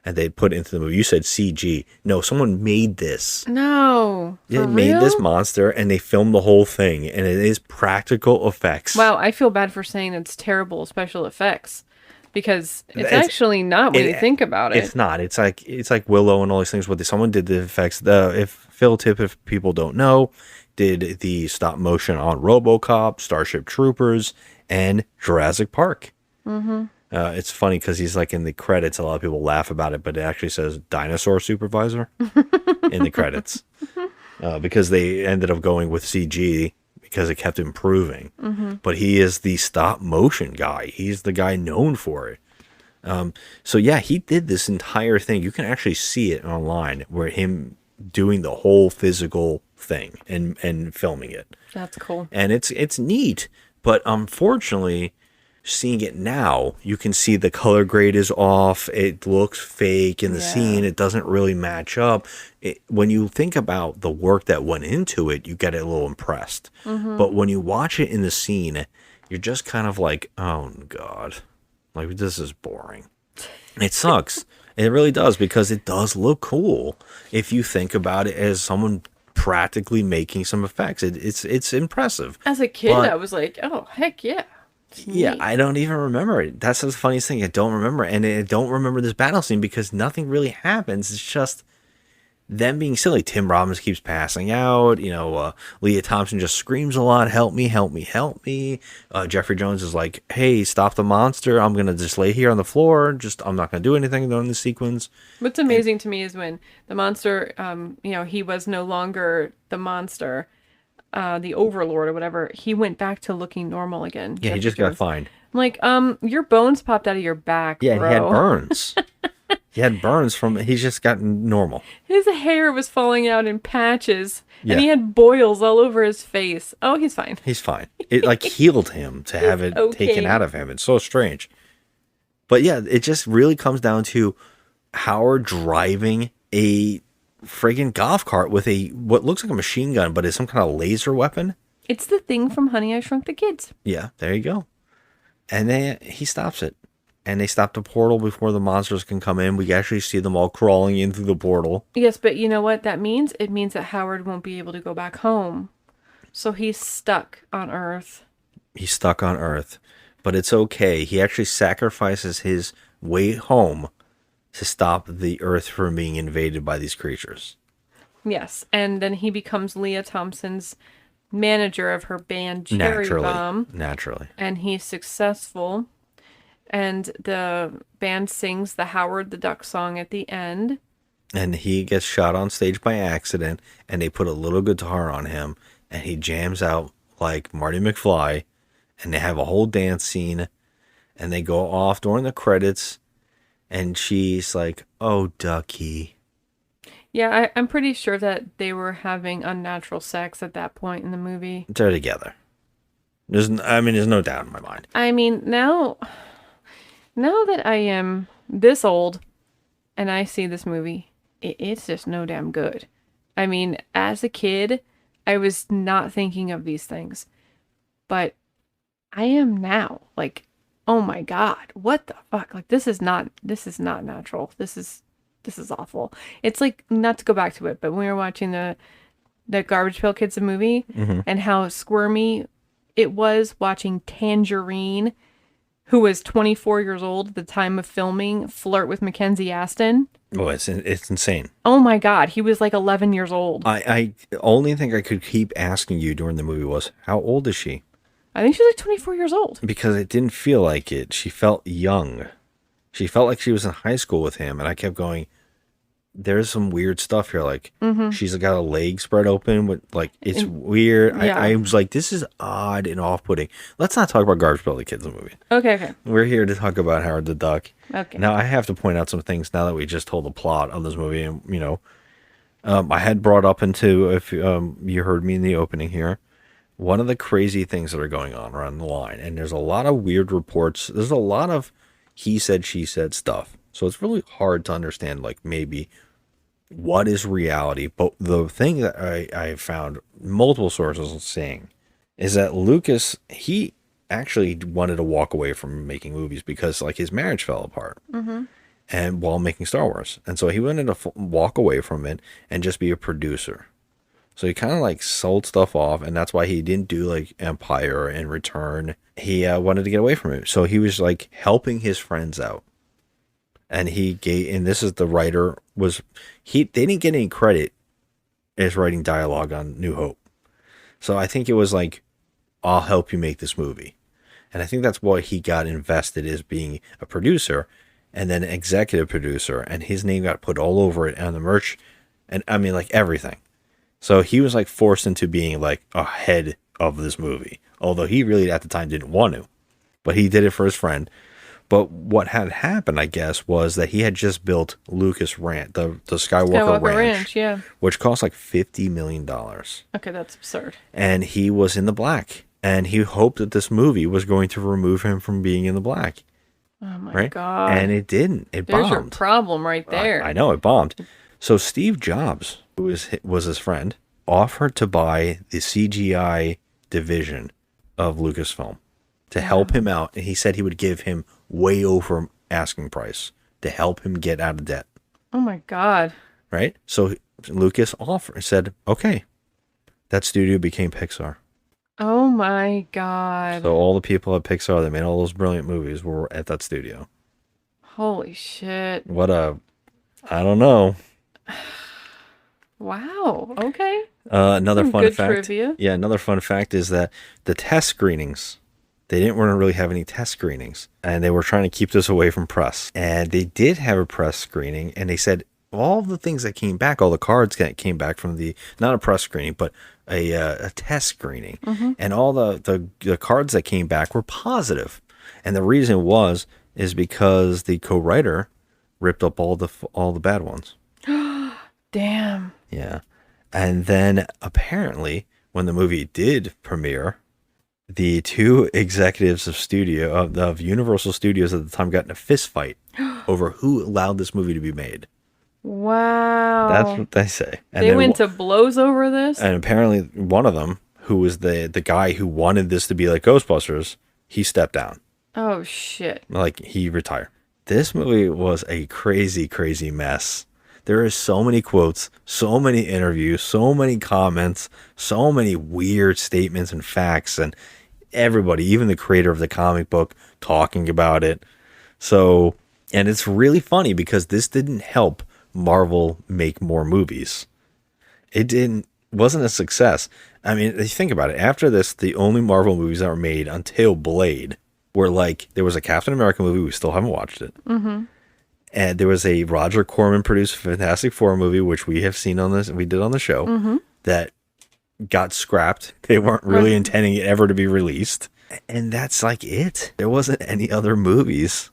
and they put it into the movie. You said CG. No, someone made this. No. They made this monster, and they filmed the whole thing, and it is practical effects. Wow, I feel bad for saying it's terrible special effects, because it's actually not when you think about it. It's not. It's like Willow and all these things. Someone did the effects. If Phil Tippett, if people don't know, did the stop motion on RoboCop, Starship Troopers, and Jurassic Park. Mm-hmm. It's funny because he's like in the credits. A lot of people laugh about it, but it actually says dinosaur supervisor in the credits because they ended up going with CG because it kept improving. But he is the stop motion guy. He's the guy known for it. So yeah, he did this entire thing. You can actually see it online where him doing the whole physical thing and filming it. That's cool. And it's neat, but unfortunately, seeing it now, you can see the color grade is off. It looks fake in the scene. It doesn't really match up. When you think about the work that went into it, you get a little impressed. But when you watch it in the scene, you're just kind of like, oh God, like this is boring. It sucks. It really does, because it does look cool if you think about it as someone practically making some effects. It's impressive. As a kid, I was like, oh heck yeah. Yeah, I don't even remember it. That's the funniest thing. I don't remember. And I don't remember this battle scene because nothing really happens. It's just them being silly. Tim Robbins keeps passing out. Leah Thompson just screams a lot. Help me, help me, help me. Jeffrey Jones is like, hey, stop the monster. I'm going to just lay here on the floor. I'm not going to do anything during the sequence. What's amazing to me is when the monster, he was no longer the monster. The Overlord or whatever, he went back to looking normal again. Yeah, he just got fined. I'm like, your bones popped out of your back, yeah, bro. He had burns. He had burns he's just gotten normal. His hair was falling out in patches, Yeah. and he had boils all over his face. Oh, he's fine. He's fine. It healed him to have it taken out of him. It's so strange. But yeah, it just really comes down to Howard driving a friggin' golf cart with what looks like a machine gun, but it's some kind of laser weapon. It's the thing from Honey, I Shrunk the Kids. Yeah, there you go. And then he stops it. And they stop the portal before the monsters can come in. We actually see them all crawling in through the portal. Yes, but you know what that means? It means that Howard won't be able to go back home. So he's stuck on Earth. He's stuck on Earth. But it's okay. He actually sacrifices his way home to stop the Earth from being invaded by these creatures. Yes, and then he becomes Leah Thompson's manager of her band Cherry Bomb. Naturally. And he's successful. And the band sings the Howard the Duck song at the end. And he gets shot on stage by accident, and they put a little guitar on him, and he jams out like Marty McFly, and they have a whole dance scene, and they go off during the credits. And she's like, oh, Ducky. Yeah, I'm pretty sure that they were having unnatural sex at that point in the movie. They're together. There's no doubt in my mind. I mean, now that I am this old and I see this movie, it's just no damn good. I mean, as a kid, I was not thinking of these things. But I am now. Like, oh my God, what the fuck? Like, this is not natural. This is awful. It's like, not to go back to it, but when we were watching the Garbage Pail Kids movie, and how squirmy it was watching Tangerine, who was 24 years old at the time of filming, flirt with Mackenzie Aston. Oh, it's insane. Oh my God, he was like 11 years old. I only thing I could keep asking you during the movie was, how old is she? I think she's like 24 years old. Because it didn't feel like it. She felt young. She felt like she was in high school with him. And I kept going, there's some weird stuff here. Like, she's got a leg spread open with, like, it's weird. Yeah. I was like, this is odd and off-putting. Let's not talk about Garbage Pail Kids movie. Okay. We're here to talk about Howard the Duck. Okay. Now, I have to point out some things now that we just told the plot of this movie. And, I had brought up into, if you heard me in the opening here, one of the crazy things that are going on around the line. And there's a lot of weird reports. There's a lot of he said, she said stuff. So it's really hard to understand, like, maybe what is reality. But the thing that I found multiple sources saying is that Lucas, he actually wanted to walk away from making movies because, like, his marriage fell apart and while making Star Wars. And so he wanted to walk away from it and just be a producer. So he kind of like sold stuff off, and that's why he didn't do like Empire and Return. He wanted to get away from it. So he was like helping his friends out. And this is the writer they didn't get any credit as writing dialogue on New Hope. So I think it was like, I'll help you make this movie. And I think that's why he got invested as being a producer and then executive producer. And his name got put all over it on the merch. And I mean, like everything. So he was like forced into being like a head of this movie. Although he really at the time didn't want to. But he did it for his friend. But what had happened, I guess, was that he had just built Lucas Ranch, the Skywalker Ranch, yeah. which cost like $50 million. Okay, that's absurd. And he was in the black. And he hoped that this movie was going to remove him from being in the black. Oh my right? God. And it didn't. It There's bombed. your problem right there. I know, it bombed. So Steve Jobs, who was his friend, offered to buy the CGI division of Lucasfilm to help him out. And he said he would give him way over asking price to help him get out of debt. Oh my God. Right? So Lucas said, okay. That studio became Pixar. Oh my God. So all the people at Pixar that made all those brilliant movies were at that studio. Holy shit. I don't know. Wow. Okay. Another Some fun good fact. trivia. Yeah, another fun fact is that the test screenings, they didn't want to really have any test screenings, and they were trying to keep this away from press. And they did have a press screening, and they said all the things that came back, all the cards that came back from not a press screening, but a test screening, and all the cards that came back were positive. And the reason is because the co-writer ripped up all the bad ones. Damn. Yeah. And then apparently when the movie did premiere, the two executives of Universal Studios at the time got in a fist fight over who allowed this movie to be made. Wow. That's what they say. And they went to blows over this? And apparently one of them, who was the guy who wanted this to be like Ghostbusters, he stepped down. Oh, shit. Like, he retired. This movie was a crazy, crazy mess. There are so many quotes, so many interviews, so many comments, so many weird statements and facts, and everybody, even the creator of the comic book, talking about it. So, and it's really funny because this didn't help Marvel make more movies. Wasn't a success. I mean, if you think about it, after this, the only Marvel movies that were made until Blade were like, there was a Captain America movie, we still haven't watched it. Mm-hmm. And there was a Roger Corman produced Fantastic Four movie, which we have seen on this, we did on the show, that got scrapped. They weren't really intending it ever to be released. And that's like it. There wasn't any other movies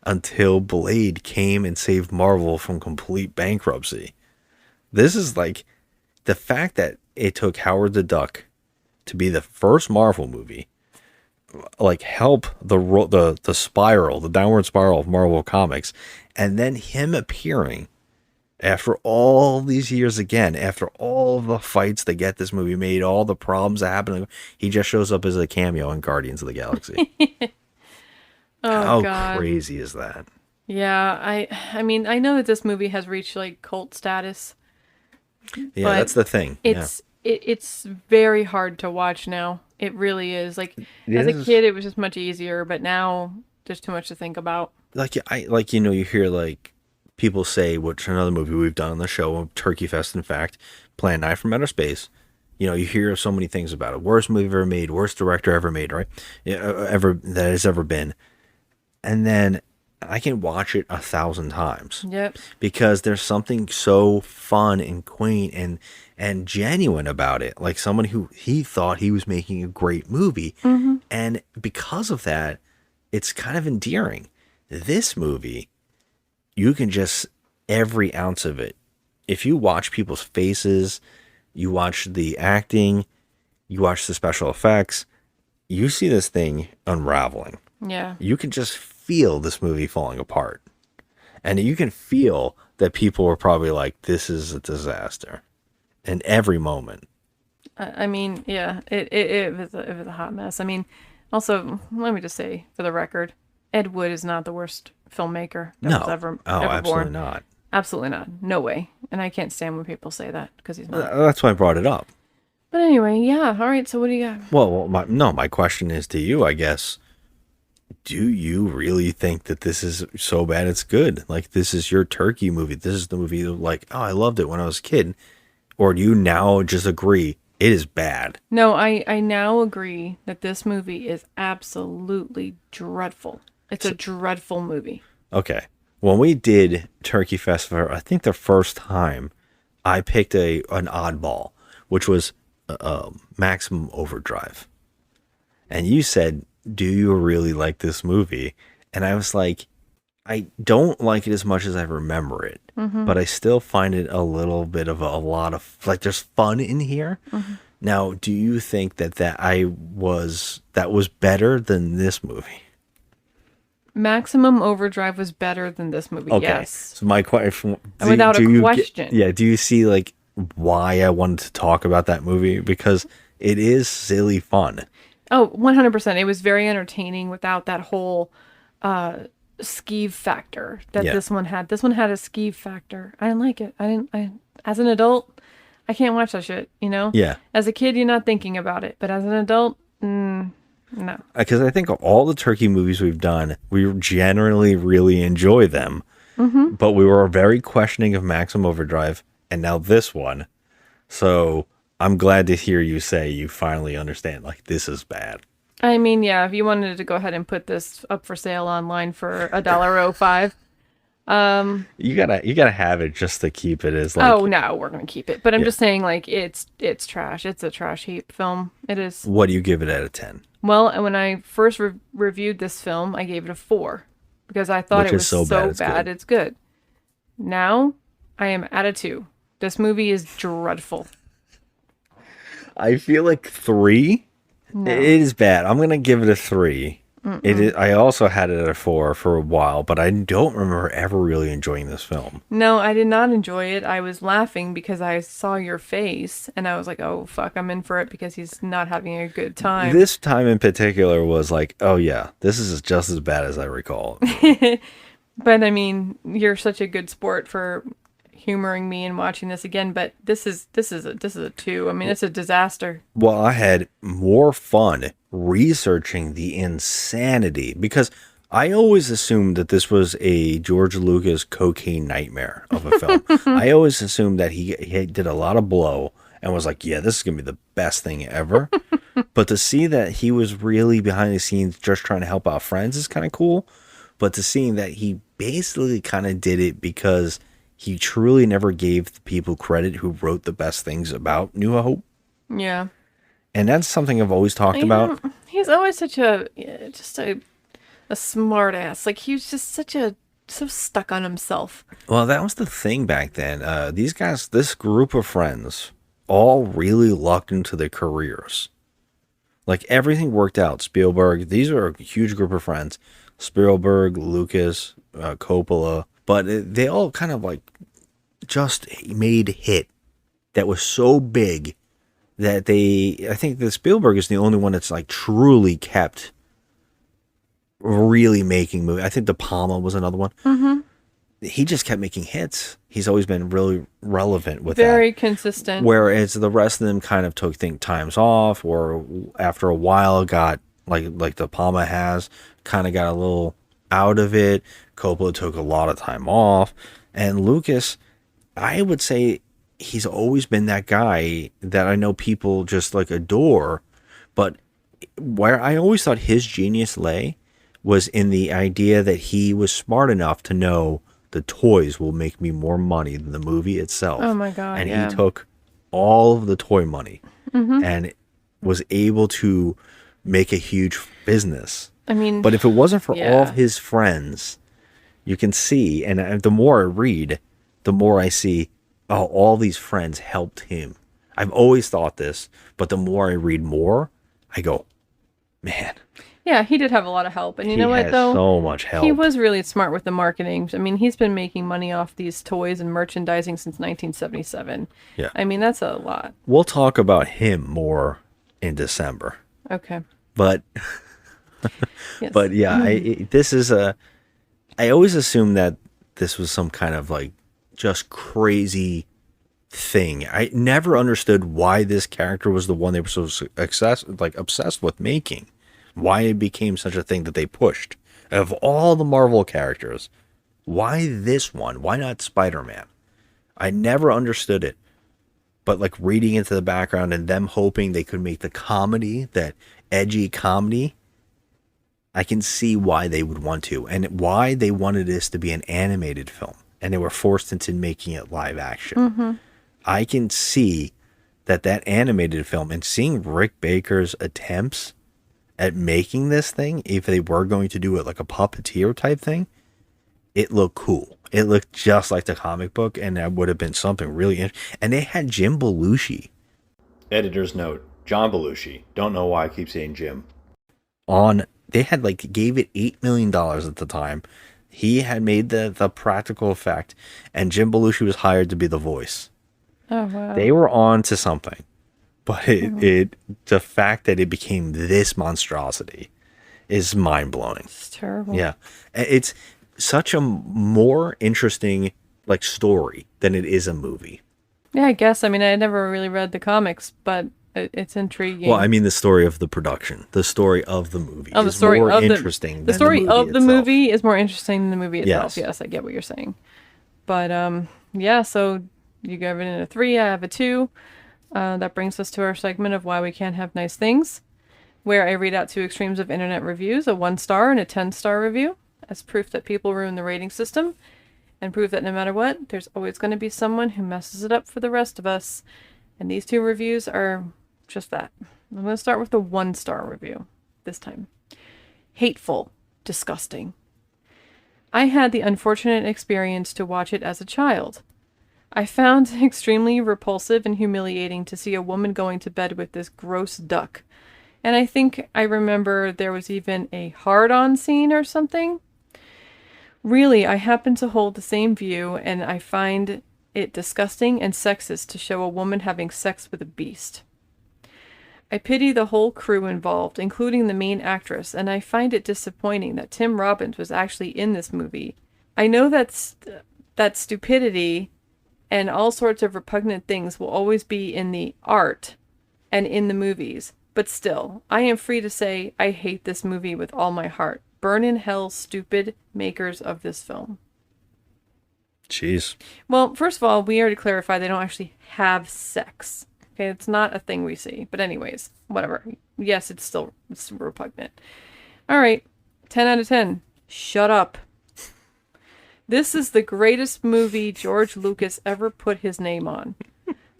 until Blade came and saved Marvel from complete bankruptcy. This is like the fact that it took Howard the Duck to be the first Marvel movie, like help the spiral, the downward spiral of Marvel Comics, and then him appearing after all these years again, after all the fights to get this movie made, all the problems that happened, he just shows up as a cameo in Guardians of the Galaxy. How crazy is that? Yeah, I mean, I know that this movie has reached like cult status. Yeah, that's the thing. It's very hard to watch now. It really is. Like as a kid, it was just much easier, but now there's too much to think about. You hear like people say, which another movie we've done on the show, Turkey Fest, in fact, Plan 9 from Outer Space. You hear so many things about it. Worst movie ever made, worst director ever made, right? That has ever been. And then I can watch it 1,000 times. Yep. Because there's something so fun and quaint and genuine about it. Like someone who he thought he was making a great movie. Mm-hmm. And because of that, it's kind of endearing. This movie, you can just, every ounce of it, if you watch people's faces, you watch the acting, you watch the special effects, you see this thing unraveling. Yeah. You can just feel this movie falling apart. And you can feel that people were probably like, this is a disaster. In every moment. I mean, yeah, it was a hot mess. I mean, also, let me just say, for the record, Ed Wood is not the worst filmmaker that was ever absolutely born. not. Absolutely not. No way. And I can't stand when people say that, because he's not. That's why I brought it up. But anyway, yeah. All right, so what do you got? Well, my question is to you, I guess. Do you really think that this is so bad it's good? Like, this is your Turkey movie. This is the movie like, oh, I loved it when I was a kid. Or do you now just agree it is bad? No, I now agree that this movie is absolutely dreadful. It's a dreadful movie. Okay. When we did Turkey Festival, I think the first time I picked an oddball, which was Maximum Overdrive. And you said, do you really like this movie? And I was like, I don't like it as much as I remember it, Mhm. but I still find it a little bit of a lot of, like, there's fun in here. Mhm. Now, do you think that was better than this movie? Maximum Overdrive was better than this movie. Okay. Yes. So my question, Without a question. do you see like why I wanted to talk about that movie? Because it is silly fun. Oh, 100%. It was very entertaining without that whole skeeve factor that Yeah. this one had. This one had a skeeve factor. I didn't like it. As an adult, I can't watch that shit, you know? Yeah. As a kid, you're not thinking about it. But as an adult, no. Because I think all the turkey movies we've done, we generally really enjoy them. Mhm. But we were very questioning of Maximum Overdrive, and now this one. So I'm glad to hear you say you finally understand, like, this is bad. I mean, yeah, if you wanted to go ahead and put this up for sale online for $1.05, You gotta have it just to keep it as like. oh no, we're gonna keep it. But I'm Yeah. just saying, like, it's trash. It's a trash heap film. It is. What do you give it out of 10? Well, and when I first reviewed this film, I gave it a 4 because I thought Which it is was so so bad bad, it's it's good. Now I am at a 2. This movie is dreadful. I feel like 3. No. It is bad. I'm gonna give it a 3. It Mm-mm. is, I also had it at a 4 for a while, but I don't remember ever really enjoying this film. No, I did not enjoy it. I was laughing because I saw your face and I was like, oh, fuck, I'm in for it because he's not having a good time. This time in particular was like, oh yeah, this is just as bad as I recall. But I mean, you're such a good sport for humoring me and watching this again, but this is a 2. I mean, it's a disaster. Well, I had more fun researching the insanity because I always assumed that this was a George Lucas cocaine nightmare of a film. I always assumed that he did a lot of blow and was like, yeah, this is going to be the best thing ever. But to see that he was really behind the scenes just trying to help out friends is kind of cool. But to seeing that he basically kind of did it because he truly never gave the people credit who wrote the best things about New Hope. Yeah. And that's something I've always talked You about. know, he's always such a smart ass. Like he was just so stuck on himself. Well, that was the thing back then. These guys, this group of friends, all really lucked into their careers. Like everything worked out. Spielberg, these are a huge group of friends. Spielberg, Lucas, Coppola, but they all kind of like just made hit that was so big that I think that Spielberg is the only one that's like truly kept really making movies. I think De Palma was another one. Mm-hmm. He just kept making hits. He's always been really relevant with that. Very consistent. Whereas the rest of them kind of took times off, or after a while got like De Palma has kind of got a little out of it. Coppola took a lot of time off, and Lucas, I would say he's always been that guy that I know people just like adore, but where I always thought his genius lay was in the idea that he was smart enough to know the toys will make me more money than the movie itself. Oh my God, and yeah. he took all of the toy money Mhm. and was able to make a huge business. I mean, But if it wasn't for all yeah. of his friends, you can see, and the more I read, the more I see, oh, all these friends helped him. I've always thought this, but the more I read more, I go, man, Yeah, he did have a lot of help. And you He know what, has though? so much He help. was really smart with the marketing. I mean, he's been making money off these toys and merchandising since 1977. Yeah. I mean, that's a lot. we'll talk about him more in December. Okay. But, Yes. but yeah, I always assumed that this was some kind of like just crazy thing. I never understood why this character was the one they were so obsessed with making. Why it became such a thing that they pushed. Of all the Marvel characters, why this one? Why not Spider-Man? I never understood it. But like reading into the background and them hoping they could make the comedy, that edgy comedy, I can see why they would want to, and why they wanted this to be an animated film, and they were forced into making it live action. Mm-hmm. I can see that animated film, and seeing Rick Baker's attempts at making this thing, if they were going to do it like a puppeteer type thing, it looked cool. It looked just like the comic book, and that would have been something really interesting. And they had Jim Belushi. Editor's note, John Belushi. Don't know why I keep saying Jim. They had gave it $8 million at the time. He had made the practical effect, and Jim Belushi was hired to be the voice. Oh, wow. They were on to something. But the fact that it became this monstrosity is mind-blowing. It's terrible. Yeah. It's such a more interesting story than it is a movie. Yeah, I guess. I mean, I never really read the comics, but it's intriguing. Well, I mean, the story of the production, the story of the movie is more interesting. The story of the movie is more interesting than the movie itself. Yes. Yes, I get what you're saying. But yeah, so you gave it a 3. I have a 2. That brings us to our segment of why we can't have nice things, where I read out 2 extremes of internet reviews, a 1-star and a 10-star review, as proof that people ruin the rating system, and proof that no matter what, there's always going to be someone who messes it up for the rest of us. And these 2 reviews are just that. I'm going to start with the 1-star review this time. Hateful. Disgusting. I had the unfortunate experience to watch it as a child. I found it extremely repulsive and humiliating to see a woman going to bed with this gross duck. And I think I remember there was even a hard-on scene or something. Really, I happen to hold the same view, and I find it disgusting and sexist to show a woman having sex with a beast. I pity the whole crew involved, including the main actress, and I find it disappointing that Tim Robbins was actually in this movie. I know that stupidity and all sorts of repugnant things will always be in the art and in the movies. But still, I am free to say I hate this movie with all my heart. Burn in hell, stupid makers of this film. Jeez. Well, first of all, we already clarified they don't actually have sex. Okay, it's not a thing we see. But anyways, whatever. Yes, it's repugnant. All right, 10 out of 10. Shut up. This is the greatest movie George Lucas ever put his name on.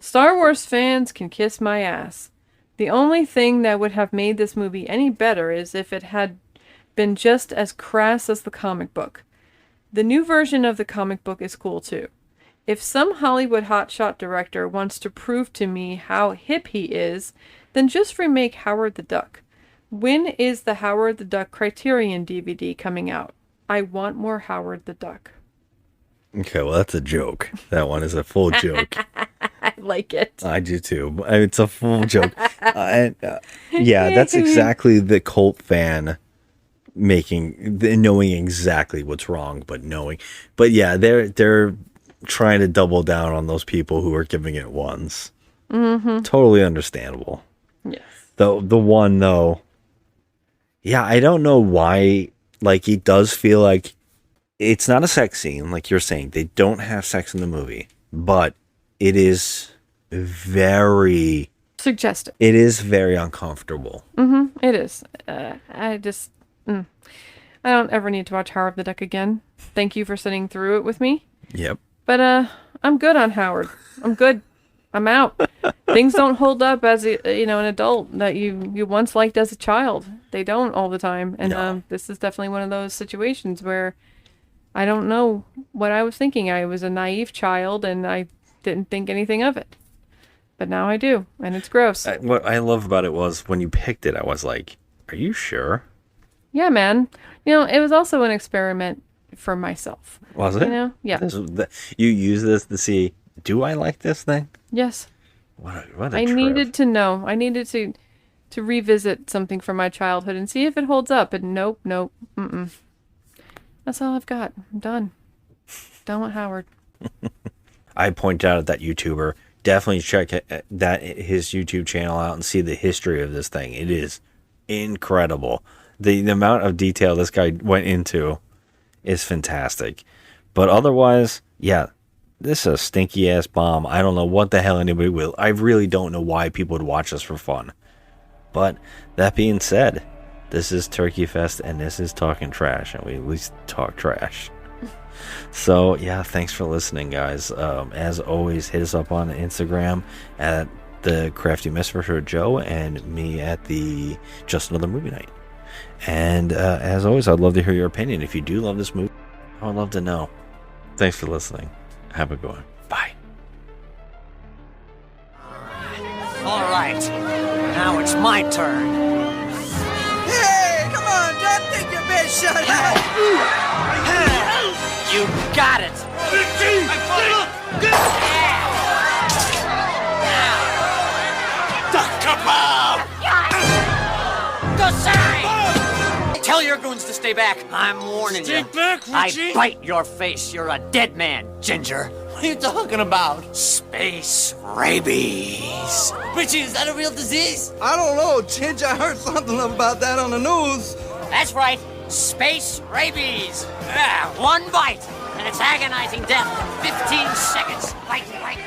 Star Wars fans can kiss my ass. The only thing that would have made this movie any better is if it had been just as crass as the comic book. The new version of the comic book is cool too. If some Hollywood hotshot director wants to prove to me how hip he is, then just remake Howard the Duck. When is the Howard the Duck Criterion DVD coming out? I want more Howard the Duck. Okay, well, that's a joke. That one is a full joke. I like it. I do too. It's a full joke. Yeah, that's exactly the cult fan knowing exactly what's wrong, but yeah, they're trying to double down on those people who are giving it ones. Mm-hmm. Totally understandable. Yes. The one though, yeah, I don't know why. It does feel like it's not a sex scene, like you're saying. They don't have sex in the movie, but it is very suggestive. It is very uncomfortable. Mm-hmm. It is. I don't ever need to watch Howard the Duck again. Thank you for sitting through it with me. Yep. But I'm good on Howard. I'm good. I'm out. Things don't hold up as an adult that you once liked as a child. They don't all the time. And this is definitely one of those situations where I don't know what I was thinking. I was a naive child and I didn't think anything of it. But now I do, and it's gross. What I love about it was when you picked it, I was like, are you sure? Yeah, man. It was also an experiment for myself. Was it? Yeah. You use this to see, do I like this thing? Yes. What a I trip. needed to know. I needed to revisit something from my childhood and see if it holds up. And nope. Mm-mm. That's all I've got. I'm done. Done with Howard. I point out at that YouTuber, definitely check his YouTube channel out and see the history of this thing. It is incredible. The amount of detail this guy went into is fantastic. But otherwise, yeah, this is a stinky ass bomb. I don't know what the hell anybody will. I really don't know why people would watch this for fun. But that being said, this is Turkey Fest and this is Talking Trash, and we at least talk trash. So yeah, thanks for listening, guys. As always, hit us up on Instagram at the Crafty Misfit Joe, and me at the Just Another Movie Night. And as always, I'd love to hear your opinion. If you do love this movie, I would love to know. Thanks for listening. Have a good one. Bye. All right. Now it's my turn. Hey, come on, don't think your best shot out. You got it. Tell your goons to stay back. I'm warning you. Stay back, Richie. I bite your face. You're a dead man, Ginger. What are you talking about? Space rabies. Richie, is that a real disease? I don't know, Ginger. I heard something about that on the news. That's right. Space rabies. One bite, and it's agonizing death in 15 seconds. Bite, bite.